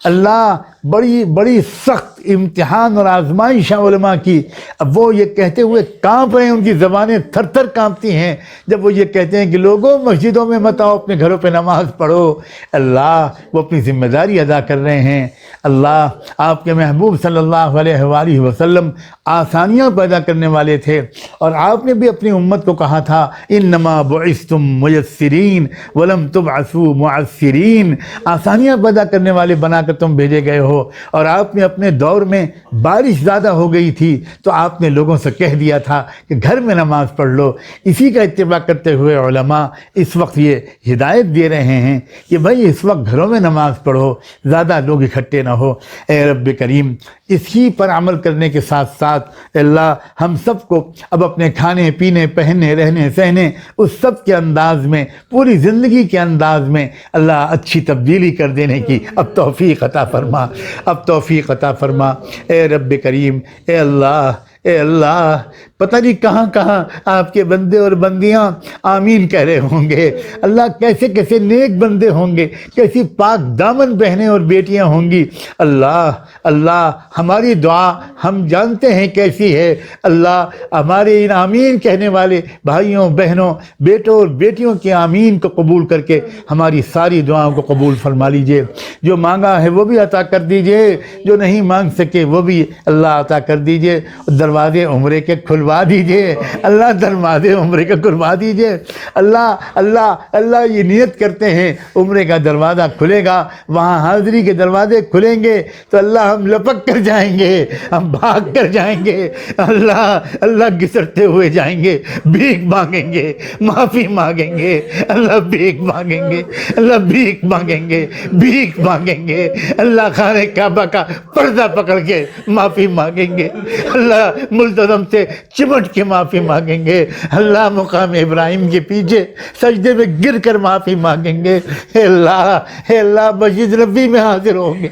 اللہ بڑی بڑی سخت امتحان اور آزمائش ہے علماء کی، اب وہ یہ کہتے ہوئے کانپ رہے ہیں، ان کی زبانیں تھر تھر کانپتی ہیں جب وہ یہ کہتے ہیں کہ لوگوں مسجدوں میں مت آؤ، اپنے گھروں پہ نماز پڑھو۔ اللہ وہ اپنی ذمہ داری ادا کر رہے ہیں۔ اللہ آپ کے محبوب صلی اللہ علیہ وآلہ وسلم آسانیاں پیدا کرنے والے تھے، اور آپ نے بھی اپنی امت کو کہا تھا انما بعثتم میسرین ولم تبعثوا معسرین، آسانیاں پیدا کرنے والے بنا کر تم بھیجے گئے ہو۔ اور آپ نے اپنے دور میں بارش زیادہ ہو گئی تھی تو آپ نے لوگوں سے کہہ دیا تھا کہ گھر میں نماز پڑھ لو۔ اسی کا اتباع کرتے ہوئے علماء اس وقت یہ ہدایت دے رہے ہیں کہ بھائی اس وقت گھروں میں نماز پڑھو، زیادہ لوگ اکٹھے نہ ہو۔ اے رب کریم اسی پر عمل کرنے کے ساتھ ساتھ اللہ ہم سب کو اب اپنے کھانے پینے پہننے رہنے سہنے اس سب کے انداز میں، پوری زندگی کے انداز میں اللہ اچھی تبدیلی کر دینے کی اب توفیق عطا فرما، اب توفیق عطا فرما۔ اے رب کریم، اے اللہ، اے اللہ، پتہ نہیں کہاں کہاں آپ کے بندے اور بندیاں آمین کہہ رہے ہوں گے۔ اللہ کیسے کیسے نیک بندے ہوں گے، کیسی پاک دامن بہنیں اور بیٹیاں ہوں گی۔ اللہ اللہ ہماری دعا ہم جانتے ہیں کیسی ہے۔ اللہ ہمارے ان آمین کہنے والے بھائیوں بہنوں بیٹوں اور بیٹیوں کے آمین کو قبول کر کے ہماری ساری دعاؤں کو قبول فرما لیجئے۔ جو مانگا ہے وہ بھی عطا کر دیجئے، جو نہیں مانگ سکے وہ بھی اللہ عطا کر دیجئے۔ دروازے عمرے کے کھلوا دیجئے، اللہ دروازے عمرے کے کھلوا دیجئے۔ اللہ اللہ اللہ یہ نیت کرتے ہیں عمرے کا دروازہ کھلے گا، وہاں حاضری کے دروازے کھلیں گے تو اللہ ہم لپک کر جائیں گے، ہم بھاگ کر جائیں گے، اللہ اللہ گھسٹتے ہوئے جائیں گے، بھیک مانگیں گے، معافی مانگیں گے، اللہ بھیک مانگیں گے، اللہ بھیک مانگیں گے، بھیک مانگیں گے، اللہ خانہ کعبہ کا پردہ پکڑ کے معافی مانگیں گے، اللہ ملتزم سے چمٹ کے معافی مانگیں گے، اللہ مقام ابراہیم کے پیچھے سجدے میں گر کر معافی مانگیں گے۔ اے اللہ مسجد نبوی میں حاضر ہوں گے،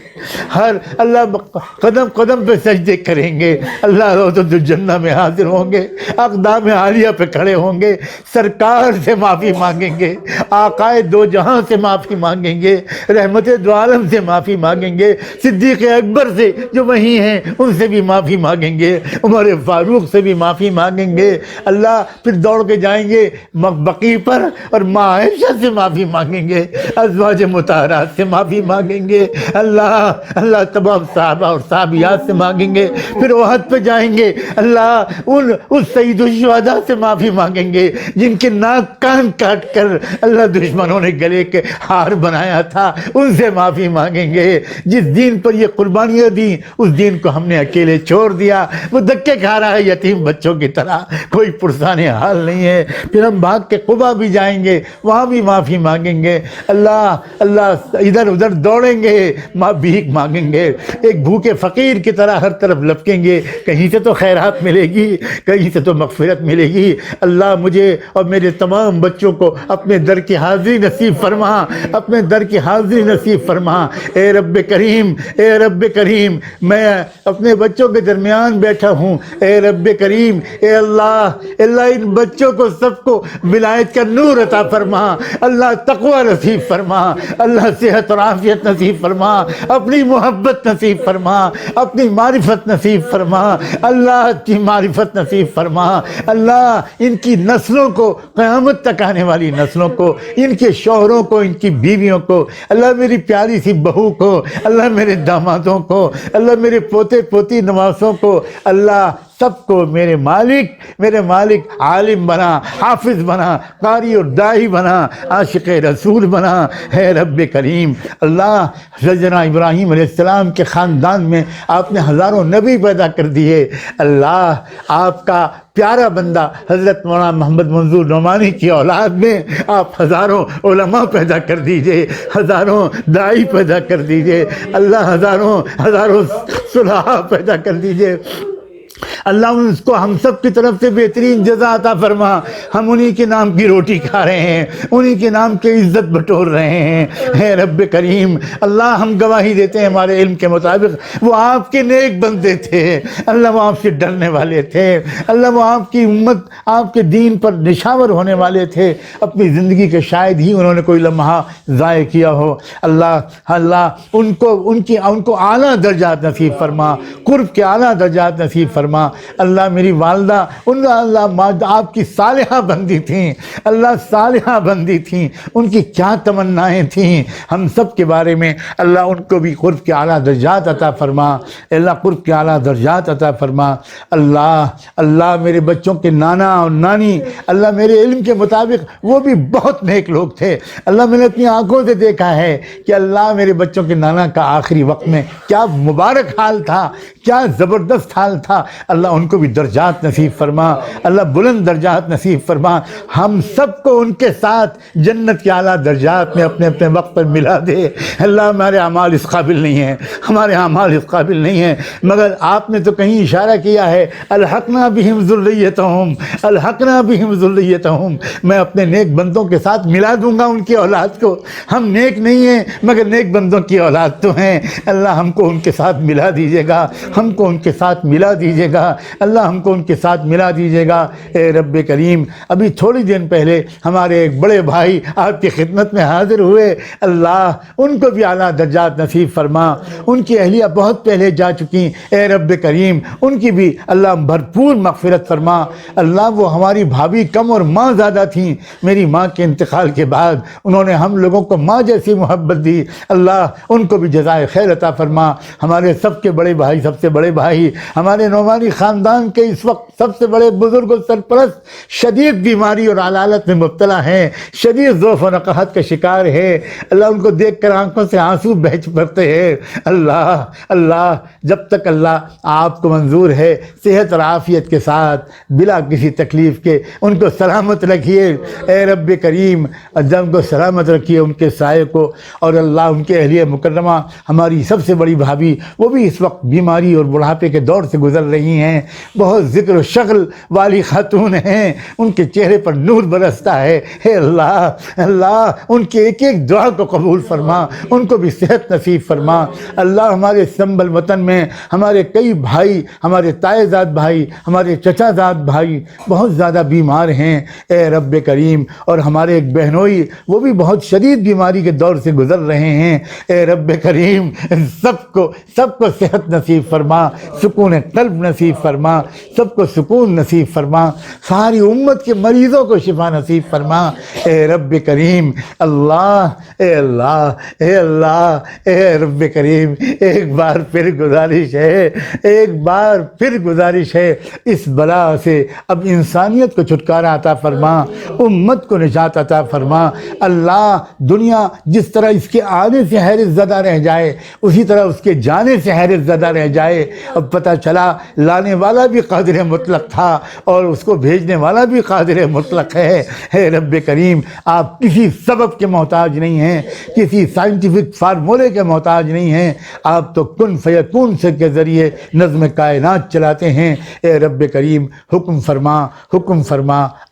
ہر اللہ قدم قدم پہ سجدے کریں گے، اللہ روضۃ الجنہ میں حاضر ہوں گے، اقدام عالیہ پہ کھڑے ہوں گے، سرکار سے معافی مانگیں گے، آقائے دو جہاں سے معافی مانگیں گے، رحمت دو عالم سے معافی مانگیں گے، صدیق اکبر سے جو وہیں ہیں ان سے بھی معافی مانگیں گے، عمر فاروق سے بھی معافی مانگیں گے۔ اللہ پھر دوڑ کے جائیں گے بقیع پر اور ماں عائشہ سے معافی مانگیں گے، ازواج مطہرات سے معافی مانگیں گے، اللہ اللہ تمام صحابہ اور صحابیات سے مانگیں گے، پھر احد پہ جائیں گے، اللہ اس سید الشہداء سے معافی مانگیں گے جن کے ناک کان کاٹ کر اللہ دشمنوں نے گلے کے ہار بنایا تھا، ان سے معافی مانگیں گے۔ جس دین پر یہ قربانیاں دیں اس دین کو ہم نے اکیلے چھوڑ دیا، وہ دھکے کھا رہا ہے یتیم بچوں کی طرح، کوئی پرسان حال نہیں ہے۔ پھر ہم بھاگ کے قبا بھی جائیں گے، وہاں بھی معافی مانگیں گے، اللہ اللہ ادھر ادھر دوڑیں گے، بھیک مانگیں گے، ایک بھوکے فقیر کی طرح ہر طرف لپکیں گے، کہیں سے تو خیرات ملے گی، کہیں سے تو مغفرت ملے گی۔ اللہ مجھے اور میرے تمام بچوں کو اپنے در کی حاضری نصیب فرما، اپنے در کی حاضری نصیب فرما۔ اے رب کریم، اے رب کریم، میں اپنے بچوں کے درمیان بیٹھا ہوں، اے رب کریم، اے اللہ اللہ ان بچوں کو سب کو ولایت کا نور عطا فرما، اللہ تقوی نصیب فرما، اللہ صحت اور عافیت نصیب فرما، اپنی محبت نصیب فرما، اپنی معرفت نصیب فرما، اللہ کی معرفت نصیب فرما، اللہ ان کی نسلوں کو، قیامت تک آنے والی نسلوں کو، ان کے شوہروں کو، ان کی بیویوں کو، اللہ میری پیاری سی بہو کو، اللہ میرے دامادوں کو، اللہ میرے پوتے پوتی نواسوں کو، اللہ سب کو میرے مالک عالم بنا، حافظ بنا، قاری اور داعی بنا، عاشق رسول بنا۔ ہے رب کریم، اللہ سیدنا ابراہیم علیہ السلام کے خاندان میں آپ نے ہزاروں نبی پیدا کر دیے، اللہ آپ کا پیارا بندہ حضرت مولانا محمد منظور نعمانی کی اولاد میں آپ ہزاروں علماء پیدا کر دیجئے، ہزاروں داعی پیدا کر دیجئے، اللہ ہزاروں صلحاء پیدا کر دیجئے، اللہ اس کو ہم سب کی طرف سے بہترین جزا عطا فرما. ہم انہی کے نام کی روٹی کھا رہے ہیں, انہی کے نام کی عزت بٹور رہے ہیں. اے رب کریم, اللہ ہم گواہی دیتے ہیں ہمارے علم کے مطابق وہ آپ کے نیک بندے تھے. اللہ وہ آپ سے ڈرنے والے تھے. اللہ وہ آپ کی امت, آپ کے دین پر نشاور ہونے والے تھے. اپنی زندگی کے شاید ہی انہوں نے کوئی لمحہ ضائع کیا ہو. اللہ ان کو اعلیٰ درجات نصیب فرما, قرب کے اعلیٰ درجات نصیب فرما. اللہ میری والدہ اللہ آپ کی صالحہ بندی تھیں, اللہ صالحہ بندی تھیں, ان کی کیا تمنائیں تھیں. ہم سب کے بارے میں اللہ ان کو بھی قرب کے اعلیٰ درجات عطا فرما. اللہ قرب کے اعلیٰ درجات عطا فرما. اللہ میرے بچوں کے نانا اور نانی, اللہ میرے علم کے مطابق وہ بھی بہت نیک لوگ تھے. اللہ میں نے اپنی آنکھوں سے دیکھا ہے کہ اللہ میرے بچوں کے نانا کا آخری وقت میں کیا مبارک حال تھا, کیا زبردست حال تھا. اللہ ان کو بھی درجات نصیب فرما, اللہ بلند درجات نصیب فرما. ہم سب کو ان کے ساتھ جنت کے اعلیٰ درجات میں اپنے اپنے وقت پر ملا دے. اللہ ہمارے اعمال اس قابل نہیں ہیں, ہمارے اعمال اس قابل نہیں ہیں, مگر آپ نے تو کہیں اشارہ کیا ہے الحقنا بہم ذریتہم, الحقنا بہم ذریتہم, میں اپنے نیک بندوں کے ساتھ ملا دوں گا ان کی اولاد کو. ہم نیک نہیں ہیں مگر نیک بندوں کی اولاد تو ہیں. اللہ ہم کو ان کے ساتھ ملا دیجیے گا, ہم کو ان کے ساتھ ملا دیجیے گا. اللہ ہم کو ان کے ساتھ ملا دیجیے گا. اے رب کریم, ابھی تھوڑی دن پہلے ہمارے ایک بڑے بھائی آپ کی خدمت میں حاضر ہوئے. اللہ ان کو بھی اعلیٰ درجات نصیب فرما. ان کی اہلیہ بہت پہلے جا چکی, اے رب کریم ان کی بھی اللہ بھرپور مغفرت فرما. اللہ وہ ہماری بھابھی کم اور ماں زیادہ تھیں. میری ماں کے انتقال کے بعد انہوں نے ہم لوگوں کو ماں جیسی محبت دی. اللہ ان کو بھی جزائے خیر عطا فرما. ہمارے سب کے بڑے بھائی, سب سے بڑے بھائی, ہمارے نعمانی خاندان کے اس وقت سب سے بڑے بزرگ و سرپرست شدید بیماری اور علالت میں مبتلا ہیں, شدید ضعف و نقاہت کا شکار ہے. اللہ ان کو دیکھ کر آنکھوں سے آنسو بہہ پڑتے ہیں. اللہ جب تک اللہ آپ کو منظور ہے صحت اور عافیت کے ساتھ بلا کسی تکلیف کے ان کو سلامت رکھیے. اے رب کریم جب کو سلامت رکھیے ان کے سائے کو. اور اللہ ان کے اہلیہ مکرمہ ہماری سب سے بڑی بھابھی, وہ بھی اس وقت بیماری اور بڑھاپے کے دور سے گزر رہی ہیں. بہت ذکر و شغل والی خاتون ہیں, ان کے چہرے پر نور برستا ہے. اے اللہ ان کی ایک ایک دعا کو قبول فرما, ان کو بھی صحت نصیب فرما. اللہ ہمارے سنبل وطن میں ہمارے کئی بھائی, ہمارے تائے زاد بھائی, ہمارے چچا زاد بھائی بہت زیادہ بیمار ہیں. اے رب کریم, اور ہمارے ایک بہنوئی وہ بھی بہت شدید بیماری کے دور سے گزر رہے ہیں. اے رب کریم سب کو صحت نصیب فرما, سکون قلب نصیب فرما, سب کو سکون نصیب فرما. ساری امت کے مریضوں کو شفا نصیب فرما. اے رب کریم اے رب کریم, ایک بار پھر گزارش ہے, اس بلا سے اب انسانیت کو چھٹکارا عطا فرما, امت کو نجات عطا فرما. اللہ دنیا جس طرح اس کے آنے سے حیرت زدہ رہ جائے اسی طرح اس کے جانے سے حیرت زدہ رہ جائے. اب پتہ چلا لانے والا بھی قادر مطلق تھا اور اس کو بھیجنے والا بھی قادر مطلق ہے. اے رب کریم آپ کسی سبب کے محتاج نہیں ہیں, کسی سائنٹیفک فارمولے کے محتاج نہیں ہیں. آپ تو کن فیکون سے کے ذریعے نظم کائنات چلاتے ہیں. اے رب کریم حکم فرما,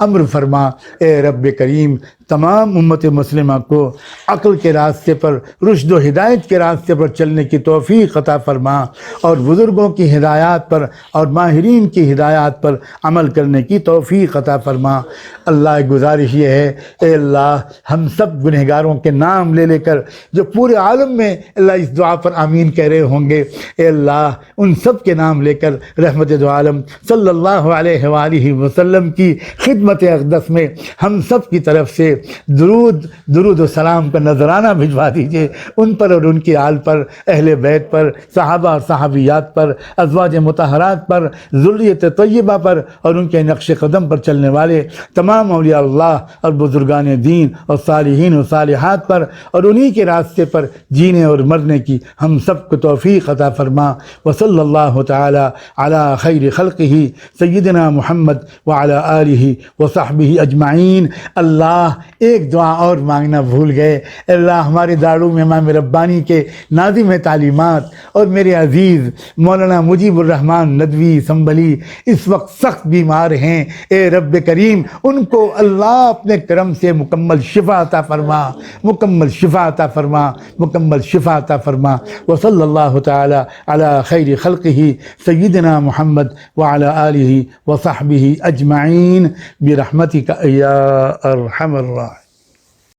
امر فرما. اے رب کریم تمام امت مسلمہ کو عقل کے راستے پر, رشد و ہدایت کے راستے پر چلنے کی توفیق عطا فرما, اور بزرگوں کی ہدایات پر اور ماہرین کی ہدایات پر عمل کرنے کی توفیق عطا فرما. اللہ گزارش یہ ہے, اے اللہ ہم سب گنہگاروں کے نام لے کر جو پورے عالم میں اللہ اس دعا پر آمین کہہ رہے ہوں گے, اے اللہ ان سب کے نام لے کر رحمت دو عالم صلی اللہ علیہ وآلہ وسلم کی خدمت اقدس میں ہم سب کی طرف سے درود و سلام کا نذرانہ بھجوا دیجئے ان پر اور ان کی آل پر, اہل بیت پر, صحابہ اور صحابیات پر, ازواج مطہرات پر, ذریت طیبہ پر, اور ان کے نقش قدم پر چلنے والے تمام اولیاء اللہ اور بزرگان دین اور صالحین و صالحات پر, اور انہی کے راستے پر جینے اور مرنے کی ہم سب کو توفیق عطا فرما. وصلی اللہ تعالی علی خیر خلقہ سیدنا محمد وعلی آلہ وصحبہ اجمعین. اللہ ایک دعا اور مانگنا بھول گئے. اللہ ہمارے دارالعلوم امام ربانی کے ناظم تعلیمات اور میرے عزیز مولانا مجیب الرحمن ندوی سنبھلی اس وقت سخت بیمار ہیں، اے رب کریم ان کو اللہ اپنے کرم سے مکمل شفا عطا فرما، مکمل شفا عطا فرما، مکمل شفا عطا فرما۔ وصلی اللہ تعالی علی خیر خلقہ سیدنا محمد وعلی آلہ وصحبہ اجمعین برحمتک یا ارحم الراحمین۔